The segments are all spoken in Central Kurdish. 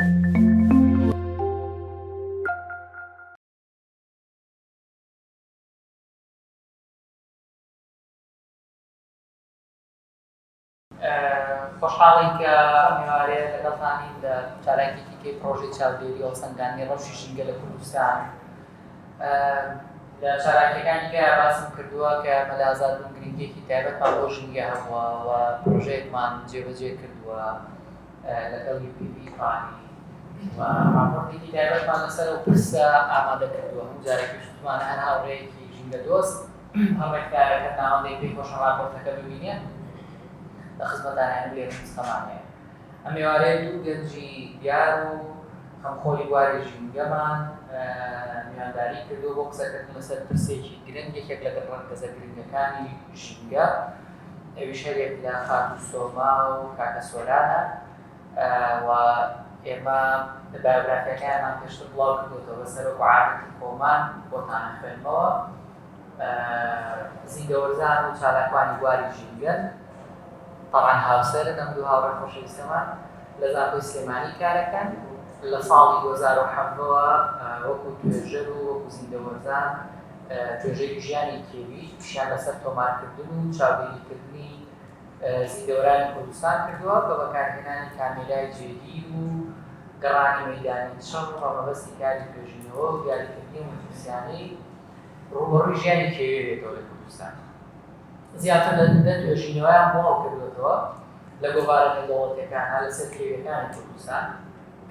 خۆشحاڵین کە میوارەیە لەگەڵتانی لە چالاکی دیکەی پرۆژەی چاودێری و سەنگانی ڕەوشی ژینگە لە کوردستان لە چالاکیەکانی کە باسم کردووە کە مەلازادبوون گرنگێکی تایبەتمان بۆ ژینگە هەبووە و پرۆژەیەکمان جێبەجێ کردووە لەگەڵ UPV-پانی و راپۆرتێکی تایبەتمان لەسەر ئەو پرسە ئامادە کردووە. هەموو جارێکی شتمانە هەر هاوڕێیەکی ژینگە دۆست هەڕێکدارەکە ناوەندەی پێی خۆشە راپۆرتەکە ببینێت لە خزمەتدارانی لێ مستەمانەیە. ئەم میوارەیە دوو گەنجی دیار و خەمخۆری واری ژینگەمان میوانداری کردو بۆ قسەکردن لەسەر پرسێکی گرنگ، یەکێک لە ڕەنگەزە گرنگەکانی ژینگە، ئەویش هەرێک لە خاتوو سۆما و کاکە سۆرانە و ئێمە بایۆگرافیەکانیان پێشتر بڵاو کردوتەوە بەسەرۆک و عادەتی خۆمان بۆتان خوێنمەوە. زیندەوەرزان و چالاکوانی واری ژینگەن، طبعاً هاوسەرن ئەم دوو هاوڕێی خۆشەویستەمان لە زانکۆی سلێمانی کارەکەن. لە ساڵی 2007ەوە وەکو توێژەر و وەکو زیندەوەرزان توێژەی ژیانی کێوی پیشیان لەسەر تۆمارکردن و چاودێریکردنی زیندەوەرانی کوردستان کردووە بە بەکارهێنانی کامێرای جێگیر و گەڕانی مەیدانی چڕ و مەبەستی کاری توێژینەوە و دیاریکردنی مترسیانەی ڕوبەڕووی ژیانی کێوی بێتەوە لە کوردستان. زیاتر لە توێژینەوەیان بڵاو کردوێتەوە لە گۆڤارە نێودەوڵەتیەکان لەسەر کێویەکانی کوردستان،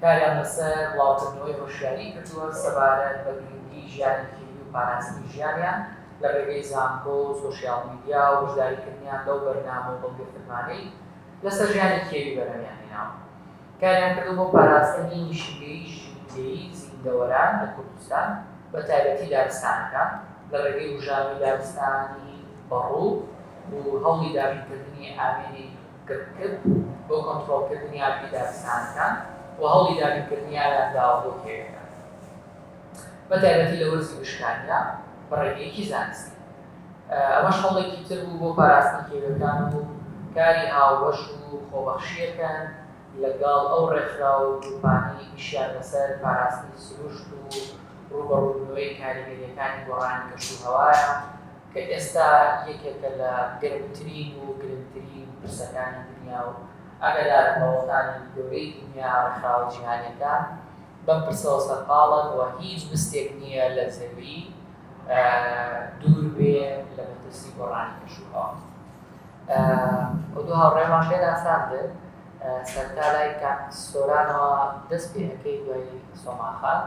کاریان لەسەر بڵاوکردنەوەی هۆشیاری کردووە سەبارەت بە گرنگی ژیانی کێوی و پاراستنی ژیانیان لە ڕێگەی زانکۆ و سۆشیاڵ میدیا و وەشداریکردنیان لەو بەرنامە و بەڵگەفرمانەی لەسەر ژیانی کێوی بەرهەمیان هێناوە. کاریان کردو بۆ پاراستنی ژینگەی زیندەوەران لە کوردستان بە تایبەتی دارستانەکان لە ڕێگەی وژاوی دارستانی بەڕوو و هەوڵی دابینکردنی ئامێنی کرد بۆ کۆنتڕۆڵکردنی ئاگری دارستانەکان و هەوڵی دابینکردنی ئاگاداوە بۆ کێویەکان بە تایبەتی لە وەرزی وشکانیا بە ڕێگەیەکی زانستی. ئەمەش هەوڵێکی تر بوو بۆ پاراستنی کێویەکان و کاری هاوبەش و خۆبەخشیەکان لەگەڵ ئەو ڕێکخرا و گروپانی ئیشیان لەسەر پاراستنی سروشت و ڕوبەڕووبوونەوەی کاریگەریەکانی گۆڕانی کەشوهەوایە کە ئێستا یەکێکە لە گەرمترین و گرنگترین پرسەکانی دنیا و ئاگادارە وڵاتانی گەورەی دنیا ڕێکخراوە جیهانیەکان بەم پرسەوە سەرقاڵن و هیچ مستێک نییە لە زەوی دوور بێ لە مەترسی گۆڕانی کەشوهەوا. ئەو دوو هاوڕێمان پێ ئاساندن سەرتا لای کاک سۆرانەوە دەست پێ ئەەکەی دوای سۆماخان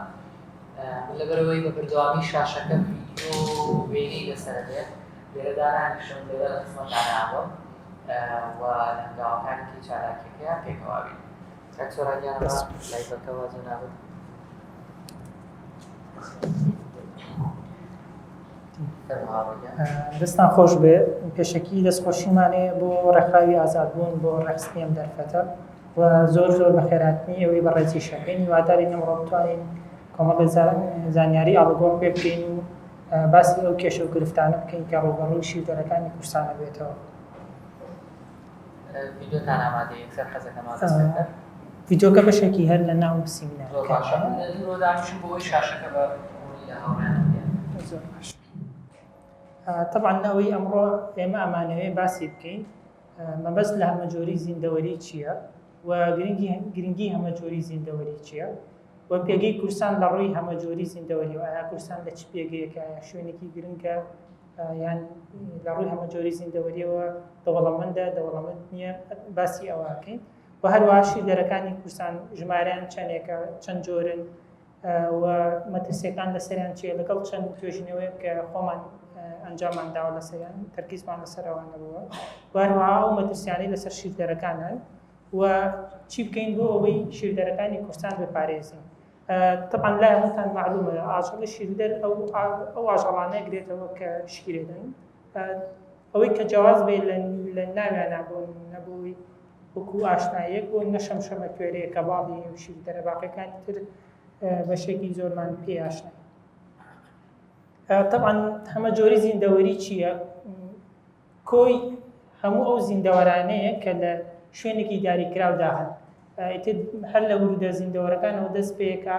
لەبەرەوەی بە بەردەوامی شاشەکە ڤیدیۆ و وێنەی لەسەر بێت لێرە دانانیشم لێرە لە خزمەتداناوە و لە هەنگاوەکانێکی چالاکیەکەیان پێکەوا بین. کاک سۆرانیانەوە لایڤەکەەوە جەنابەت. دەستان خۆش بێ. پێشەکی دەستخۆشیمانەیە بۆ ڕێکخراوی ئازادبوون بۆ ڕێخستنی ئەم دەرفەتە و زۆر بە خێراتنی ئەوەی بەڕێزی شەکەین وادارین ئەمڕۆ بتوانین کۆمەڵی زانیاری ئاڵوگۆڕ پێ بکەین و باسی ئەو کێشە و گرفتانە بکەین کە ڕوبەڕووی شیردەرەکانی کوردستانە بێتەوە. ڤیدیۆتان ئامادەیە یەکسەر حەزەکەمەوە دەست پێ بکەن. ڤیدیۆکە بەشێکی هەر لە ناو سیمینار زۆر باشە. دانیشم بۆ ئەوەی شاشەکە بە لە هاوڕێیان زۆر باش. طبعاً ئەوەی ئەمڕۆ ئێمە ئەمانەوێ باسی بکەین مەبەست لە هەمەجۆری زیندەوەری چییە و گرنگی هەمەجۆری زیندەوەری چییە و پێگەی کوردستان لە ڕووی هەمەجۆری زیندەوەری و ئایا کوردستان لە چ پێگەیەکە یا شوێنێکی گرنگە یان لە ڕووی هەمەجۆری زیندەوەریەوە دەوڵەمەندە دەوڵەمەند نییە باسی ئەوەکەین و هەروەها شیردەرەکانی کوردستان ژمارەیان چەندێکە چەند جۆرن و مەترسیەکان لەسەریان چیە لەگەڵ چەند توێژینەوەیە کە خۆمان ئەنجامان داوە لەسەریان تەرکیزمان لەسەرەوە نەبووە و هەروەها ئەو مەترسیانەی لەسەر شیردەرەکانن و چی بکەین بۆ ئەوەی شیردەرەکانی کوردستان بپارێزین. طبعاً لای هەمووتان معلومە ئاژەڵی شیردەر ئەو ئاژەڵانە گرێتەوە کە شیرێدەن ئەوەی کە جیاواز بێ لە ناویانە بۆ نەبووی وەکو ئاشنایەک بۆ نەشەمشەمە کوێرەیە کە باڵی و شیردەرە باقیەکانی تر بەشێکی زۆرمان پێ ئاشنای. طبعاً هەمەجۆری زیندەوەری چییە؟ کۆی هەموو ئەو زیندەوەرانەیە کە لە شوێنێکی داریکراودا هەن هەر لە وردە زیندەوەرەکانەوە دەست پێکە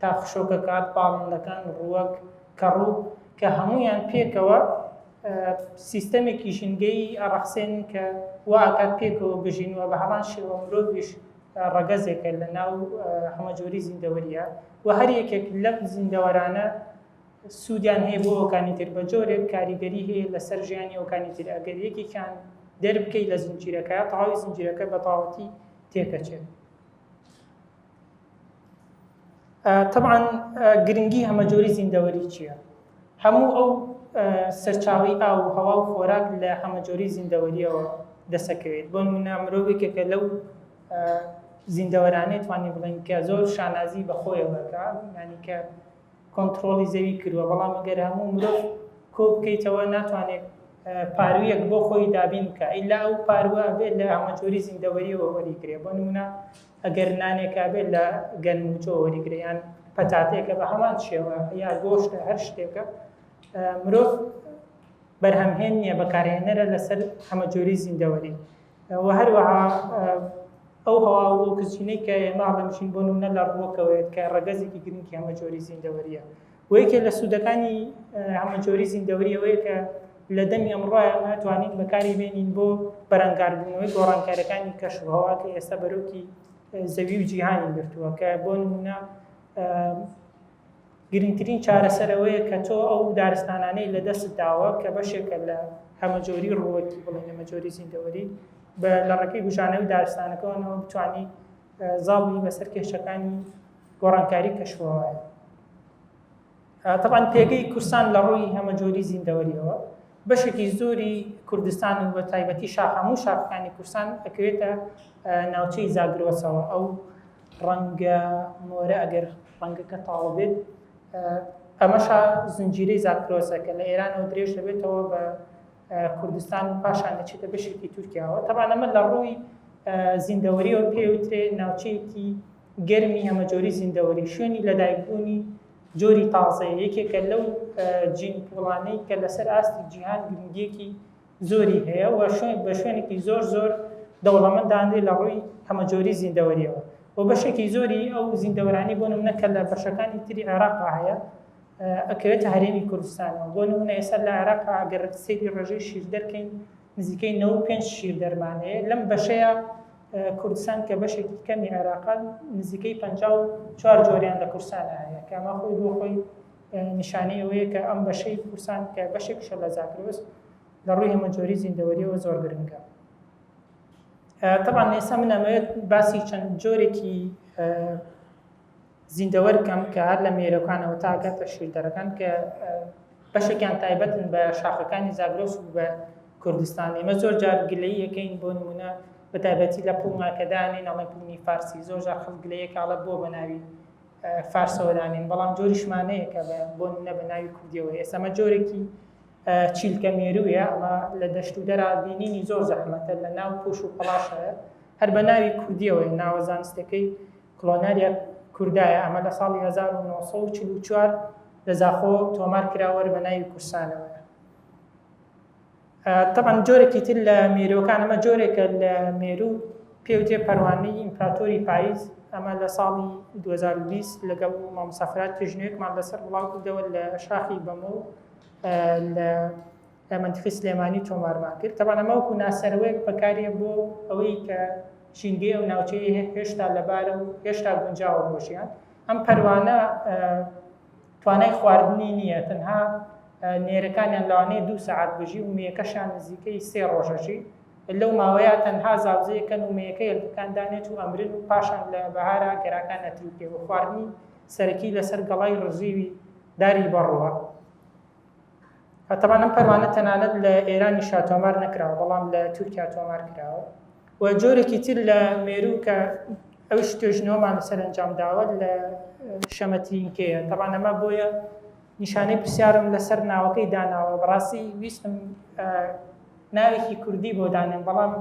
تا خشۆکەکات باڵندەکان ڕووەک کەڕوو کە هەمویان پێکەوە سیستەمێکی ژینگەی ئەڕەخسێن کە واکات پێکەوە بژینوە بە هەمان شێوە مرۆڤیش ڕەگەزێکە لە ناو هەمەجۆری زیندەوەریە و هەر یەکێک لەم زیندەوەرانە سوودیان هەیە بۆ ئەوکانی تر بە جۆرێک کاریگەری هەیە لەسەر ژیانی ئەوکانی تر ئەگەر یەکێکیان دەربکەی لە زنجیرەکە تەواوی زنجیرەکە بە تەواوەتی تێکەچێت. طبعا گرنگی هەمەجۆری زیندەوەری چییە؟ هەموو ئەو سەرچاوی ئاو و هەوا و خۆراک لە هەمەجۆری زیندەوەریەوە دەسەکەوێت. بۆ نمونە مرۆڤێکێکە لەو زیندەوەرانەی توانین بڵێن کە زۆر شانازی بە خۆیەوەکە، یعنی کە کۆنتڕۆڵی زەوی کردووە، بەڵام ئەگەر هەموو مرۆڤ کۆ بکەیتەوە ناتوانێت پارویەک بۆ خۆی دابین بکە، ئیلا ئەو پاروە بێت لە هەمەجۆری زیندەوەریەوە وەریگرێ. بۆ نمونە ئەگەر نانێکا بێت لە گەنموچۆ وەریگرێ یان پەتاتێکە بە هەمان شێوە یا گۆشتە هەر شتێکە، مرۆڤ بەرهەمهێن نییە بەکارهێنەرە لەسەر هەمەجۆری زیندەوەری. و هەروەها ئەو هەوا و ئۆکسجینەی کە ئێمە هەڵەمشین بۆ نمونە لە ڕووەکەوەیەت کە ڕەگەزێکی گرنگی هەمەجۆری زیندەوەریە. و یەکێ لە سوودەکانی هەمەجۆری زیندەوەری ئەوەیە کە لە دەمی ئەمڕۆیە توانین بەکاری بێنین بۆ بەرەنگاربوونەوەی گۆڕانکاریەکانی کەشفهەوا کە ئێستا بەرەوکی زەوی و جیهانی گرتووە، کە بۆ نمونە گرنگترین چارەسەرەوەیە کە تۆ ئەو دارستانانەی لە دەست داوە کە بەشێکە لە هەمەجۆری ڕووەکی بڵێن هەمەجۆری زیندەوەری لە ڕێگەی بژانەوەی دارستانەکەەوە بتوانی زاڵی بەسەر کێشەکانی گۆڕانکاری کەشفهەوایە. طبعا پێگەی کورسان لە ڕووی هەمەجۆری زیندەوەریەوە بەشێکی زۆری کوردستان و بە تایبەتی هەموو شاخەکانی کورسان ئەکەوێتە ناوچەی زاگرۆسەوە. ئەو ڕەنگە مۆرە ئەگەر ڕەنگەکە تاوە بێت ئەمەشا زنجیرەی زاگرۆسە کە لە ئێرانەوە درێژ دەبێتەوە بە کوردستان و پاشان دەچێتە بەشێکی تورکیاوە. طبعا ئەمە لە ڕووی زیندەوەریەوە پێوترێ ناوچەیەکی گەرمی هەمەجۆری زیندەوەری، شوێنی لەدایکبوونی جۆری تازەیە، یەکێکە لەو جین پوڵانەی کە لەسەر ئاستی جیهان گرنگیەکی زۆری هەیە و بە شوێنێکی زۆر زۆر دەوڵەمەند داهاندێت لە ڕووی هەمەجۆری زیندەوەریەوە. و بەشێکی زۆری ئەو زیندەوەرانی بۆ نمونە کە لە بەشەکانی تری عێراقا هەیە ئەکەوێتە هەرێمی کوردستانەوە. بۆ نمونە ئێستا لە عێراقا ئەگەر سەیری ڕێژەی شیر دەرکەین نزیکەی 95 شیر دەرمانەیە. لەم بەشەیە کوردستان کە بەشێکی کەمی عێراقا نزیکەی 54 جۆریان لە کورسانە هەیە، کە ئەمە خۆی بۆ خۆی نیشانەی ئەوەیە کە ئەم بەشەی کورسان کە بەشێکشە لە زاگرۆس لە ڕووی هەمەجۆری زیندەوەریەوە زۆر گرنگە. طبعا ئێستا من ئەمەوێت باسی چەند جۆرێکی زیندەوەر بکەم کە هەر لە مێرەکانەوە تا ئەگاتە شیردەرەکان کە بەشێکیان تایبەتن بە شاخەکانی زاگرۆس و بە کوردستان. ئێمە زۆر جار گلەیی یەکەین بۆ نمونە بە تایبەتی لە پوڵناکەدانین ئەڵێ پڵنی فارسی، زۆر جار خەڵک گلەیەکاڵە بۆ بە ناوی فارسەوە دانین، بەڵام جۆریشمانەیە کە بۆ نمونە بە ناوی کوردیەوە. ئێستا ئەمە جۆرێکی چیلکە مێروویە، ئەمە لە دەشت و دەرا بینینی زۆر زەحمەتە، لە ناو پوش و پڵاشەیە، هەر بە ناوی کوردیەوەی ناوە زانستەکەی کلۆناریە کوردایە. ئەمە لە ساڵی 1944 لە زاخۆ تۆمار کراوە بە ناوی کورسانەوە. طبعا جۆرێکی تر لە مێرووەکان، ئەمە جۆرێکە لە مێروو پێوتێ پەروانەی ئیمپراتۆری پاییز. ئەمە لە ساڵی 2020 لەگەڵ مامۆسافرات توێژنەوەیەکمان لەسەر وڵاو کردەوە لە شاخی بەمە و لە منتیقی سلێمانی تۆمارمان کرد. طبعا ئەمە وەکو ناسەرەوەیەک بەکارێ بۆ ئەوەی کە ژینگەی ئەو ناوچەی هێشتا لەبارە و هێشتا گونجاوە بۆشیان. ئەم پەروانە توانای خواردنی نییە، تەنها نێرەکانیان لەوانەیە 2 سەعات بژی و مێەکەشان نزیکەی 3 ڕۆژەژی. لەو ماوەیە تەنها زاوزەیەکەن و مێەکە هێلکەکان دانێت و ئەمرن و پاشان لە بەهارە گەراکان ئەتروکێ و خواردنی سەرەکی لەسەر گەڵای ڕزیوی داری بەڕوە. طبعا ئەم پەروانە تەنانەت لە ئێرانی تۆمار نەکراوە، بەڵام لە تورکیا تۆمار کراوە. و جۆرێکی تر لە مێروو کە ئەوش توێژنەوەمان لەسەر ئەنجام داوە لە شەمەترینکەیە. طبعا ئەمە بۆیە نیشانەی پرسیارم لەسەر ناوەکەی داناوە. بەڕاستی ویستم ناوێکی کوردی بۆ دانێن، بەڵام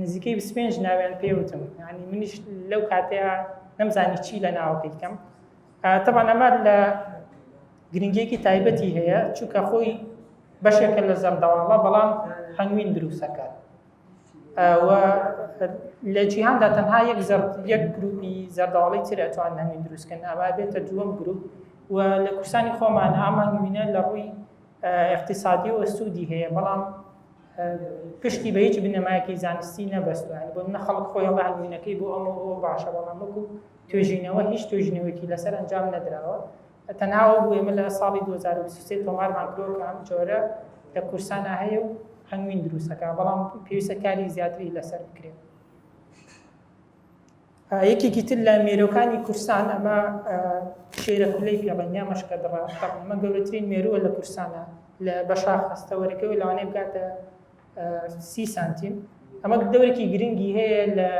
نزیکەی 25 ناویان پێوتم، یعنی منیش لەو کاتەیە نەمزانی چی لە ناوەکەی بکەم. طبعا ئەمە لە گرنگیەکی تایبەتی هەیە، چونکە خۆی بەشێکە لە زەردەواڵە، بەڵام هەنگوین دروستەکات. و لە جیهاندا تەنها یەک گروپی زەردەوڵی تر ئەتوان هەنگوین دروستکەن ئەمە بێتە دووەم گروپ و لە کورسانی خۆمان ئەم هەنگوینە لە ڕووی اقتصادی و سوودی هەیە بەڵام پشتی بە هیچ بنەمایەکی زانستی نەبەستوان بۆ منە خەڵک خۆیان بە هەنگوینەکەی بۆ ئەمە باشە بەڵام وەکو توێژینەوە هیچ توێژینەوەیەکی لەسەر ئەنجام نەدراوە تەنها بوو ئێمە لە ساڵی 2023 تۆمارمان کردووە کە ئەم جۆرە لە کورسانە هەیە و هەنگوین دروستەکە بەڵام پێویستە کاری زیاتری لەسەر بکرێت. یەکێکی تر لە مێرۆکانی کورسان ئەمە شێرە کولەی پێڵەنیا مەشکە دڕا ئەمە گەورەترین مێرووە لە کورسانە لە بەشا خەستەوەرەکەی لەوانەیە بگاتە 30 سانتیم ئەمە دەورێکی گرنگی هەیە لە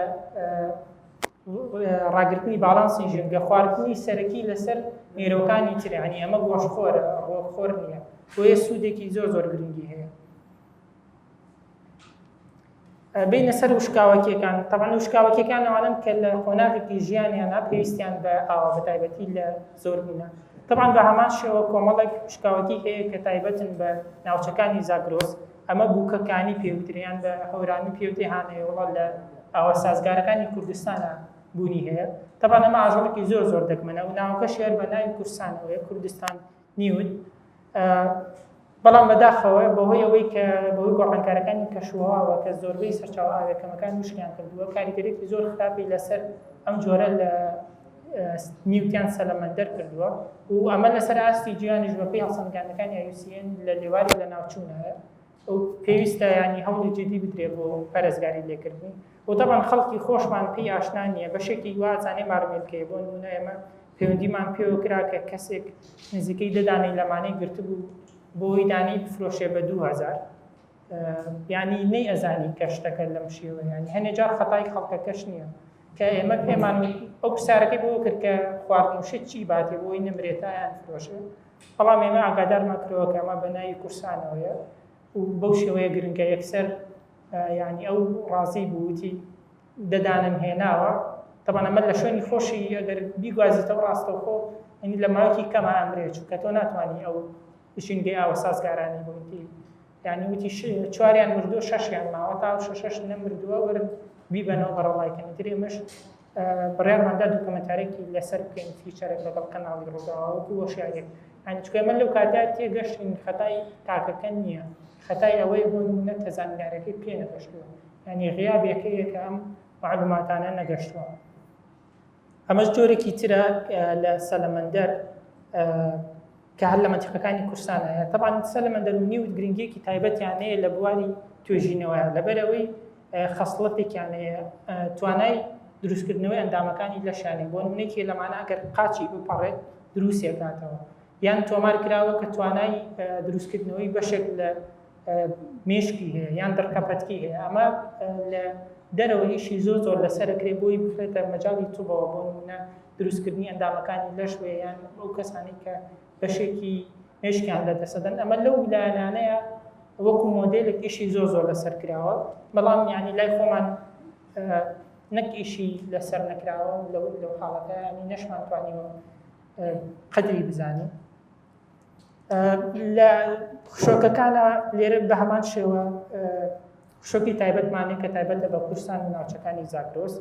ڕاگررتنی باڵانسی ژنگە خواردنی سەرەکی لەسەر مێرۆکانی ترانی ئەمە گۆشخۆرە ڕۆخۆر نییە بۆیە سوودێکی زۆر گرنگی هەیە. بینە سەر وشکاوەکیەکان تەبەن وشکاوەکیەکان ئەوانن کە لە قۆناغێکی ژیانیانە پێویستیان بە ئاوا بەتایبەتی لە زۆربوونە تەبەن بە هەمان شێوە کۆمەڵێک وشکاوەکی هەیە کە تایبەتن بە ناوچەکانی زاگرۆس ئەمە بووکەکانی پێوتریان بە هەورانی پێوتێ هانەیە وڵات لە ئاوە سازگارەکانی کوردستانە بوونی هەیە تەبەن ئەمە ئاژەڵێکی زۆر دەگمەنە و ناوەکە شێر بە ناوی کورسانەوەی کوردستان نیود بەڵام بەداخەوە بەهۆی ئەوەی کە بەهۆی گۆڕانکارەکانی کەشوهاوە کە زۆربەی سەرچاوە ئاوێکەمەکان وشکیان کردووە کاریگەرێکی زۆر خراپی لەسەر ئەم جۆرە لە نیوتیان سەلەمەندەر کردووە و ئەمە لەسەر ئاستی جیهانیش بەپێی هەڵسەنگاندەکانی IUCN لە لێواری لە ناوچوونەیە و پێویستە ینی هەوڵی جدی بدرێ بۆ پەرێزگاری لێکردنی و طبعاً خەڵکی خۆشمان پێی ئاشنا نییە بەشێکی وازانێ مارمێلکەیە بۆ نمونە ئێمە پەیوەندیمان پێوە کرا کە کەسێک نزیکەی دەدانەی لەمانەی گرتبوو بۆی دانی بفرۆشێ بە 2000 ینی نەی ئەزانی کەشتەکە لەم شێوە ینی هەنێ جار خەتای خەڵکەکەش نییە کە ئێمە پێمان ئەو پرسیارەکەی بۆ کرد کە خواردنوشت چی باتێ بۆی نمرێتایان فرۆشێ بەڵام ئێمە ئاگادارمان کردەوە کە ئەمە بە ناوی کورسانەوەیە و بەو شێوەیە گرنگە یەکسەر ینی ئەو ڕازی بووتی دەدانم هێناوە طبعا ئەمە لە شوێنی خۆشی ئەگەر بیگوازیتەوە ڕاستەوخۆ ینی لە ماوەیەکی کەمە ئەمرێ چونکە تۆ ناتوانانی ئەو بچینگەی ئاوە سازگارانی بووتی یعنی وتی 4یان مردووە 6یان ماوە تا 6 نەمردووە وەرن بیبەنەوە بەڕەڵایکەنی تر ئێمەش بڕیارماندا دوکمەنتارێکی لەسەر بکەین فیچەرێک لەگەڵ کەناڵی ڕووداوەکو وەشایەک ینی چونکە ئێمە لەو کاتیا تێگەشتین خەتای تاکەکە نییە خەتای ئەوەی بۆ نمونە تەزانیارەکەی پێ نەگەشتووە ینی غیابێکەیە کە ئەم معلوماتانە نەگەشتووە ئەمەش جۆرێکی ترە لە سەلەمەندەر کە هەر لە منتیقەکانی کورسانەیە طبعاً سەلەمەندەر و نیود گرنگیەکی تایبەتیان هەیە لە بواری توێژینەوەیە لەبەرەوەی خەسڵەتێکیان هەیە توانای دروستکردنەوەی ئەندامەکانی لەشانێ بۆ نمونەیەکی لەمانە ئەگەر قاچی بپەڕێت دروستێک کاتەوە یان تۆمار کراوە کە توانای دروستکردنەوەی بەشێک لە مێشکی هەیە یان دڕکەپەتکی هەیە ئەمە لە دەرەوە ئیشی زۆر لەسەرەکرێ بۆی بخرێتە مەجاڵی تووبەوە بۆ نمونە دروستکردنی ئەندامەکانی لەشوێ یان ئەو کەسانی کە بەشێکی مێشکیان لەدەسەدەن ئەمە لەو لایەنانەیە وەکو مۆدێلێک ئیشی زۆر لەسەر کراوە بەڵام یعنی لای خۆمان نەک ئیشی لەسەر نەکراوە لەو حاڵەتە ینی نەشمان توانیوە قەدری بزانین لە خشۆکەکانە لێرە بە هەمان شێوە خشۆکی تایبەتمانێک کە تایبەتە بە کورسان و ناوچەکانی زاگرۆس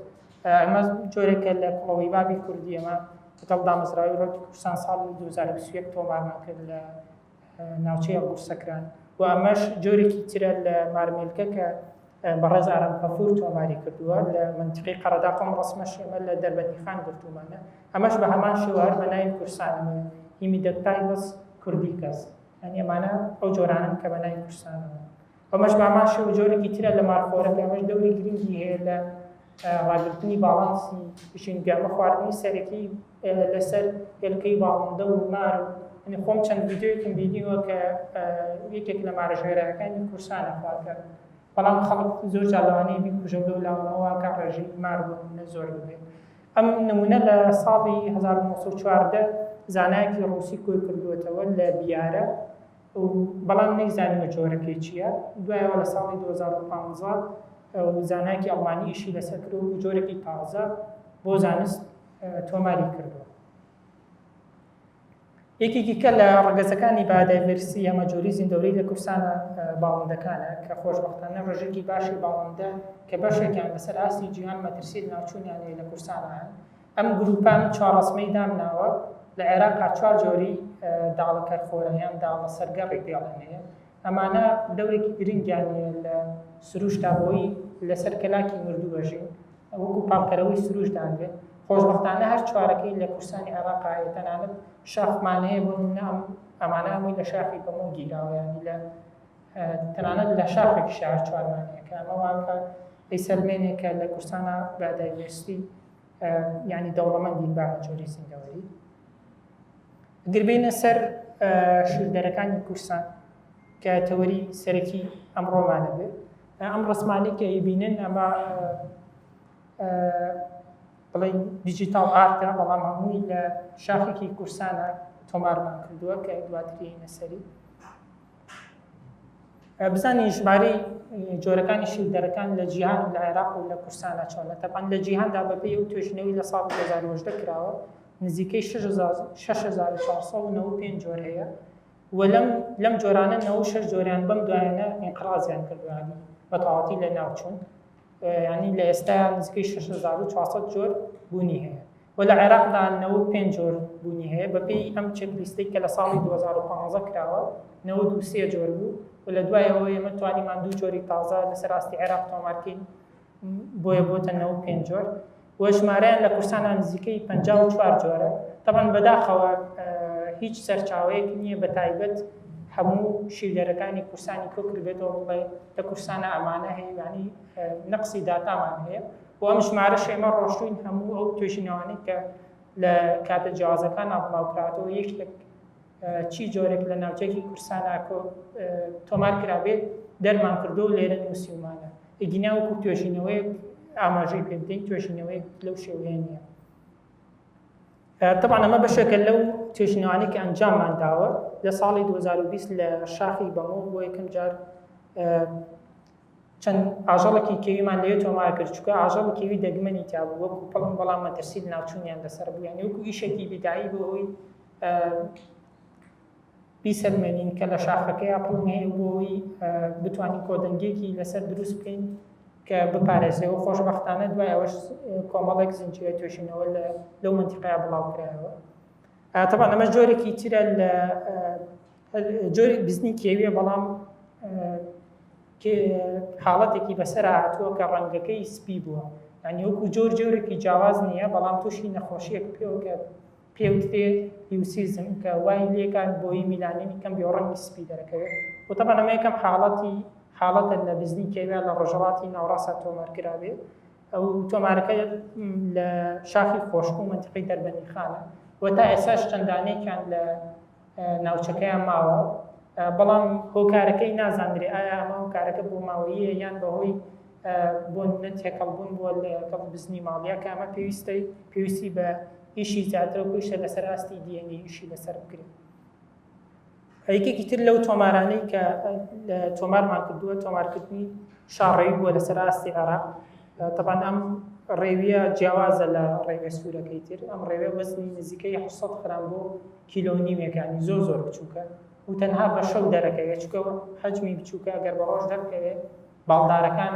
ئەمە جۆرێکە لە کوڵەوەی بابی کوردی ئەمە کتەڵ دامەزراوی ڕۆکی کورسان ساڵی 2021 تۆمارمان کرد لە ناوچەی قورسەکران و ئەمەش جۆرێکی ترە لە مارمێلکە کە بەڕێز ئارامپەفور تۆماری کردووە لە منتیقی قەرەدا قۆم ڕسمەش ئێمە لە دەربەندیخان گرتومانە ئەمەش بە هەمان شێوە هەر بە ناوی کورسانەوە ئیمیدەتایلس کوردی کەس یعنی ئەمانە ئەو جۆرانن کە بە ناوی کورسانەوە ئەمەش بە هەمان شێوە جۆرێکی ترە لە مارخۆرەکە ئەمەش دەوری گرنگی هەیە لە ڕاگرتنی باڵانسی بشینگەمە خواردنی سەرەکی لەسەر هێلکەی باڵندە و مار و خۆم چەند ڤیدیۆیەکم بیدیوە کە یەکێک لە مارەژێرەکانی کورسانە خواکە بەڵام خەڵک زۆر جاڵەوانەیە بیکوژە و لەوەوە کە ڕێژەی مار بوونە زۆر ببێت ئەم نمونە لە ساڵی 1940 زانایەکی ڕووسی کۆی کردوێتەوە لە بیارە و بەڵام نەیزانیوە جۆرەکەی چییە دوایەوە لە ساڵی 2015 زانایەکی ئەڵمانی ئیشی لەسەر کرد و جۆرێکی تازە بۆ زانست تۆماری کردووە یەکێکی کە لە ڕەگەزەکانی بایۆدایڤەرسیتی ئەمە جۆری زیندەوەری لە کورسانە باڵندەکانە کە خۆشبەختانە ڕێژێکی باشی باڵندە کە بەشێکیان لەسەر ئاستی جیهان مەترسی ناوچوونیان لە کورسانەیان ئەم گروپان چوار ڕسمەی دامناوە لە عێراقا چوار جۆری داڵە کەرخۆرەیان داڵە سەرگەڕێک دێڵێنەیە ئەمانە دەورێکی گرنگیان لە سروشتابەوەی لەسەر کەلاکی مردوو بەژین وەکو پاڵکەرەوەی سروش دانرێت خۆشبەختانە هەر چوارەکەی لە کورسانی عێراقا هەیە تەنانەت شاخمانەیە بۆ ئەمانە هەمووی لە شاخی بەمۆ گیراوە ینی لە تەنانەت لە شاخێکی شار چوارمانەیە کە ئەمە وانکە ئەیسەلمێنێکە لە کورسانە بایۆدایڤەرسیتی ینی دەوڵەمەندین بە جۆری زیندەوەری گربینە سەر شیردەرەکانی کورسان کە تەوەری سەرەکی ئەمڕۆمانە بێت ئەم ڕسمانەی کە ئەیبینن ئەمە بڵێن دیجیتال ئارتە بەڵام هەمووی لە شاخێکی کورسانە تۆمارمان کردووە کە دواترینە سەری بزانین ژمارەی جۆرەکانی شیردەرەکان لە جیهان لە عێراق و لە کورسانە چۆنە تەپەن لە جیهاندا بەپێی ئەو توێژینەوەی لە ساڵ 2018 کراوە نزیکەی 6495 جۆر هەیە و لەم جۆرانە 96 جۆریان بەم دوایانە ئینقرازیان کردوانی بەتەواوەتی لە ناوچوون ینی لە ئێستا نزیکەی 6400 جۆر بوونی هەیە و لە عێراقدا 95 جۆر بوونی هەیە بەپێی ئەم چێکلیستەی کە لە ساڵی 2015 کراوە 93 جۆر بوو و لە دوایەوە ئێمە توانیمان دوو جۆری تازە لەسەر ئاستی عێراق تۆمارکەین بۆیە بۆتە 95 جۆر و ژمارەیان لە کورسانە نزیکەی 54 جۆرە تەبەن بەداخەوە هیچ سەرچاوەیەک نییە بە تایبەت هەموو شیردەرەکانی کورسانی کۆکردبێتەوە بڵێ لە کورسانە ئەمانە هەیە ینی نەقسی داتامان هەیە و ئەم ژمارەش ئێمە ڕۆشتوین هەموو ئەو توێژینەوانەی کە لە کاتە جیازەکان بڵاوکراتەوە یەکێک چی جۆرێک لە ناوچەیەکی کورسانە تۆمار کرابێت دەرمان کردو و لێرە نووسیمانە ئیگینا وەکو توێژینەوەیەک ئاماژەی پێ بدەین توێژینەوەیەک لەو شێوەیە نییە طبعا ئەمە بەشێکە لەو توێژینەوانەی کە ئەنجاممان داوە لە ساڵی 2020 لە شاخی بەمۆ بۆ یەکەم جار چەند ئاژەڵێکی کێویمان لەوێ تۆمار کرد چونکە ئاژەڵی کێوی دەگمەنی تیابوو وەکو پڵم بەڵام مەترسی ناوچوونیان لەسەر بوو یعنی وەکو ئیشێکی بیدایی بۆ ئەوەی بیسەلمێنین کە لە شاخەکەی پڵم هەیە بۆ ئەوەی بتوانین کۆدەنگێکی لەسەر دروست بکەین کە بپارێزێەوە خۆشبەختانە دوای ئەوەش کۆمەڵێک زنجیرە توێژینەوە لەو منتیقەیە بڵاوکرایەوە طبعا ئەمە جۆرێکی ترە لە جۆری بزنی کێویە بەڵام حاڵەتێکی بەسەر هاتووە کە ڕەنگەکەی سپی بووە ینی وەکو جۆرێکی جیاواز نییە بەڵام تووشی نەخۆشیەک پێوە کە پێوترێ هیوسیزم کە وای لێکان بۆی میلانینی کەم بێڕەنگی سپی دەرەکەوێت و طبعا ئەمە یەکەم حاڵەتە لە بزنی کێویە لە ڕۆژهەڵاتی ناوڕاستە تۆمارکرابێت ئەو تۆمارەکە لە شاخی خۆشک و منتیقەی دەربەندیخانە و تا ئێساش چەندانێکیان لە ناوچەکەیان ماوە بەڵام هۆکارەکەی نازانرێ ئایا ئەمە هۆکارەکە بۆ ماوەیە یان بەهۆی بۆ تێکەڵبوون بۆ لەگەڵ بزنی ماڵیە کە ئەمە پێویستی بە ئیشی زیاترە و پێشتە لەسەر ئاستی دیێنی ئیشی لەسەر بکرێت یەکێکی تر لەو تۆمارانەی کە تۆمارمان کردووە تۆمارکردنی شاڕێوی بووە لەسەر ئاستی عێراق طبعا ئەم ڕێویە جیاوازە لە ڕێوێ سوورەکەی تر ئەم ڕێوێ وەزنی نزیکەی 800 گرام بۆ کیلۆ نیمێکانی زۆر بچووکە و تەنها بە شەو دەرەکەوێت چونکە حەجمی بچووکە ئەگەر بە ڕۆژ دەرکەوێت باڵدارەکان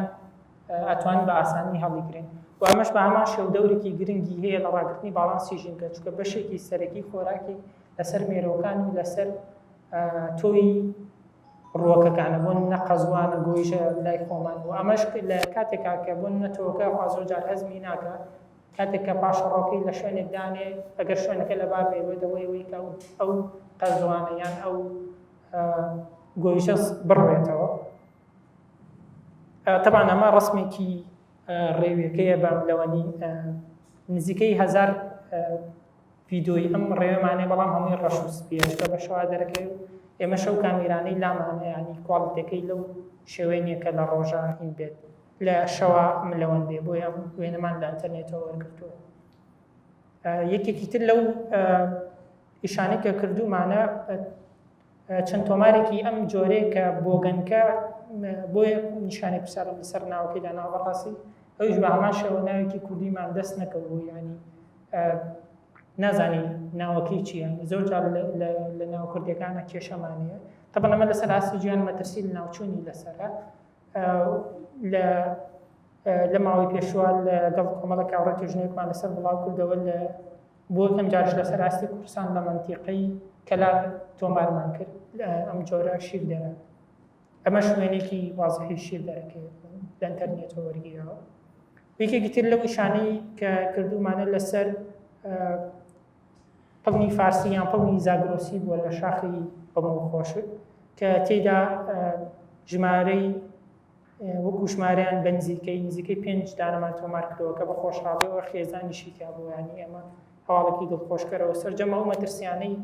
ئەتوانن بە ئاسانی هەڵیگرن و ئەمەش بە هەمان شێو دەورێکی گرنگی هەیە لە ڕاگررتنی باڵانسی ژینگە چونکە بەشێکی سەرەکی خۆراکی لەسەر مێرۆکان و لەسەر تۆی ڕووەکەکانە بۆن نەقەزوانە گۆیژە لای خۆمان و ئەمەش لە کاتێکا کە بۆن نەتەوەکە زۆرجار هەزمی ناکە کاتێک کە پاشەڕۆکەی لە شوێنێک دانێ ئەگەر شوێنەکە لە بار بێوێتەوەی کە ئەو قەزوانە یان ئەو گۆیژە بڕوێتەوە طبعا ئەمە ڕسمێکی ڕێویەکەیە بەم لەوەنی نزیکەی 1000 ڤیدۆی ئەم ڕێوەمانێ بەڵام هەمووی ڕەش و سپیەشکە بە شەوا دەرەکەی و ئێمە شەو کامێرانەی لامانە ینی کواڵیتەکەی لەو شێوێنێکە لە ڕۆژە هین بێت لە شەوا ملەوەندێ بۆ ئەم وێنەمان لە ئینتەرنێتەوە وەرگرتووە یەکێکی تر لەو ئیشانەی کە کردومانە چەند تۆمارێکی ئەم جۆرەیە کە بۆگەنکە بۆیە نیشانێک پرسیارم لەسەر ناوەکەی لە ناوەڕاستی ئەوش بە هەمان شێوە ناوێکی کوردیمان دەست نەکەوت بۆ ینی نازانی ناوەکەی چییە زۆر جار لە ناو کوردەکانە کێشەمانەیە طبعا ئەمە لەسەر ئاستی گیان مەترسی لە ناوچوونی لەسەرە لە ماوەی پێشوە لەگەڵ کۆمەڵە کاڕە توێژنێکمان لەسەر بڵاو کردەوە لە بۆ یەکەم جارش لەسەر ئاستی کوردستان لە مەنتیقەی کەلار تۆمارمان کرد ئەم جۆرە شیر دەرە ئەمە شوێنێکی وازحی شیر دەرەکەی لە ئینتەرنێتەوە وەرگیرەوە یەکێکی تر لەو ئیشانەی کە کردومانە لەسەر پڵنی فارسی یان پڵنی زاگرۆسی بووە لە شاخی بەمەوە خۆشک کە تێیدا ژمارەی وەکو ژمارەیان بە نزیکەی 5 دانەمان تۆمار کردەوە کە بە خۆشحاڵیەوە خێزانیشی تیا بوو ینی ئەمە هەواڵێکی دڵخۆشکەرەوە سەرجەمە ئەو مەترسیانەی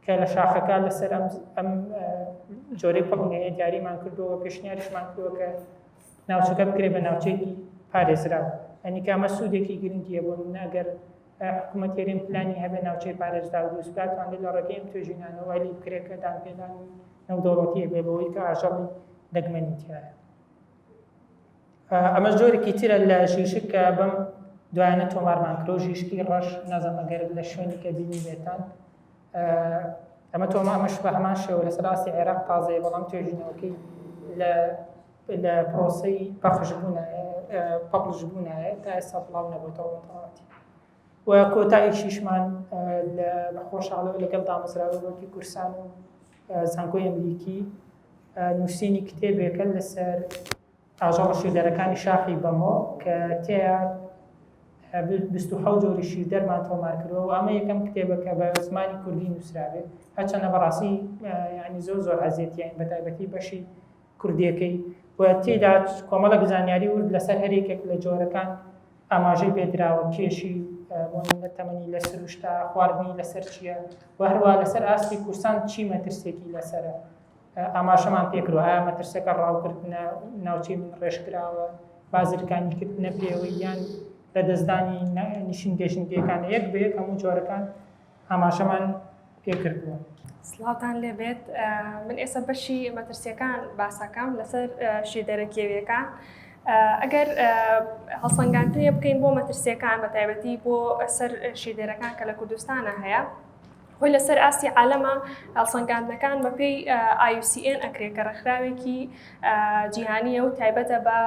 کە لە شاخەکە لەسەر ئەم جۆرەی پڵنگەیە دیاریمان کردەوە پێشنیاریشمان کردەوە کە ناوچەکە بکرێ بە ناوچەیەکی پارێزراوە ئەنی کە ئەمە سوودێکی گرنگیە بۆ ئەگەر حکوومەت هێرین پلانی هەبێ ناوچەی پارێزرا و دروست بکات توانێت لە ڕێگەی ئەم توێژینانەوە لی بکرێت کە دانپێدانی نەودەوڵەتیە بێ بەوەی کە ئاژەڵی دەگمەنی تایە ئەمە جۆرێکی ترە لە ژیشک کە بەم دوایانە تۆمارمان کرۆ ژیشکی ڕەش نەزەمەگەر لە شوێنی کە بینی بێتان ئەمە تۆمامەش بە هەمان شێوە لەسەر ئاستی عێراق تازەیە بەڵام توێژینەوەکەی لە پرۆسەی پەقڵژبوونایە تا ئێستا بڵاو نەبووتەوە بەتەواوەتی و کۆتاییشیشمان لە خۆشحاڵەوە لەگەڵ دامەزراوەکی کورسان و زانکۆی ئەمریکی نووسینی کتێبێکە لەسەر ئاژەڵە شیردەرەکانی شاخی بەمۆ کە تێیە 27 جۆری شیردەرمان تۆمار کردەوە و ئەمە یەکەم کتێبەکە بە زمانی کوردی نووسراوێت هەرچەندە بەڕاستی ینی زۆر ئازیەتیان بەتایبەتی بەشی کوردیەکەی و تێدا کۆمەڵێک زانیاری ورد لەسەر هەرێکێک لە جۆرەکان ئاماژەی پێدراوە کێشی بۆنە تەمەنی لە سروشتا خواردنی لەسەر چییە و هەروە لەسەر ئاستی کورسان چی مەترسێکی لەسەرە ئاماژەمان پێکردوە ئایا مەترسەکە ڕاوکردنە ناوچەی من ڕێژکراوە بازرگانی کردنە پێوەی یان لە دەستدانی نیشتنگەشتنگەکانە یەک بە یەک هەموو جۆرەکان ئاماژەمان پێکردووە. سڵاتان لێبێت من ئێستا بەشی مەترسیەکان باسەکەم لەسەر شیردەرە کێویەکان ئەگەر هەڵسەنگاندنی بکەین بۆ مەترسیەکان بە تایبەتی بۆ سەر شیردەرەکان کە لە کوردستانە هەیە هۆی لەسەر ئاستی عالەمە هەڵسەنگاندنەکان بە پێی IUCN ئەکرێت کە ڕێکخراوێکی جیهانیە و تایبەتە بە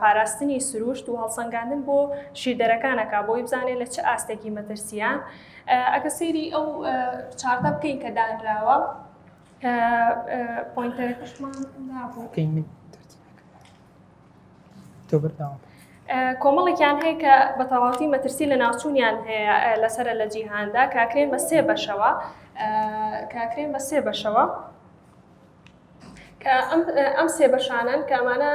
پاراستنی سروشت و هەڵسەنگاندن بۆ شیردەرەکانەکە بۆی بزانێت لە چه ئاستێکی مەترسیان ئەگە سەیری ئەو چارتە بکەین کە دانراوە پۆینتەرەکەشمان دابوو کۆمەڵێکیان هەیە کە بە تەواوەتی مەترسی لە ناوچوونیان هەیە لەسرە لە جیهاندا کاکرێن بە سێ بەشەوە کە ئەم سێ بەشانن کە ئەمانە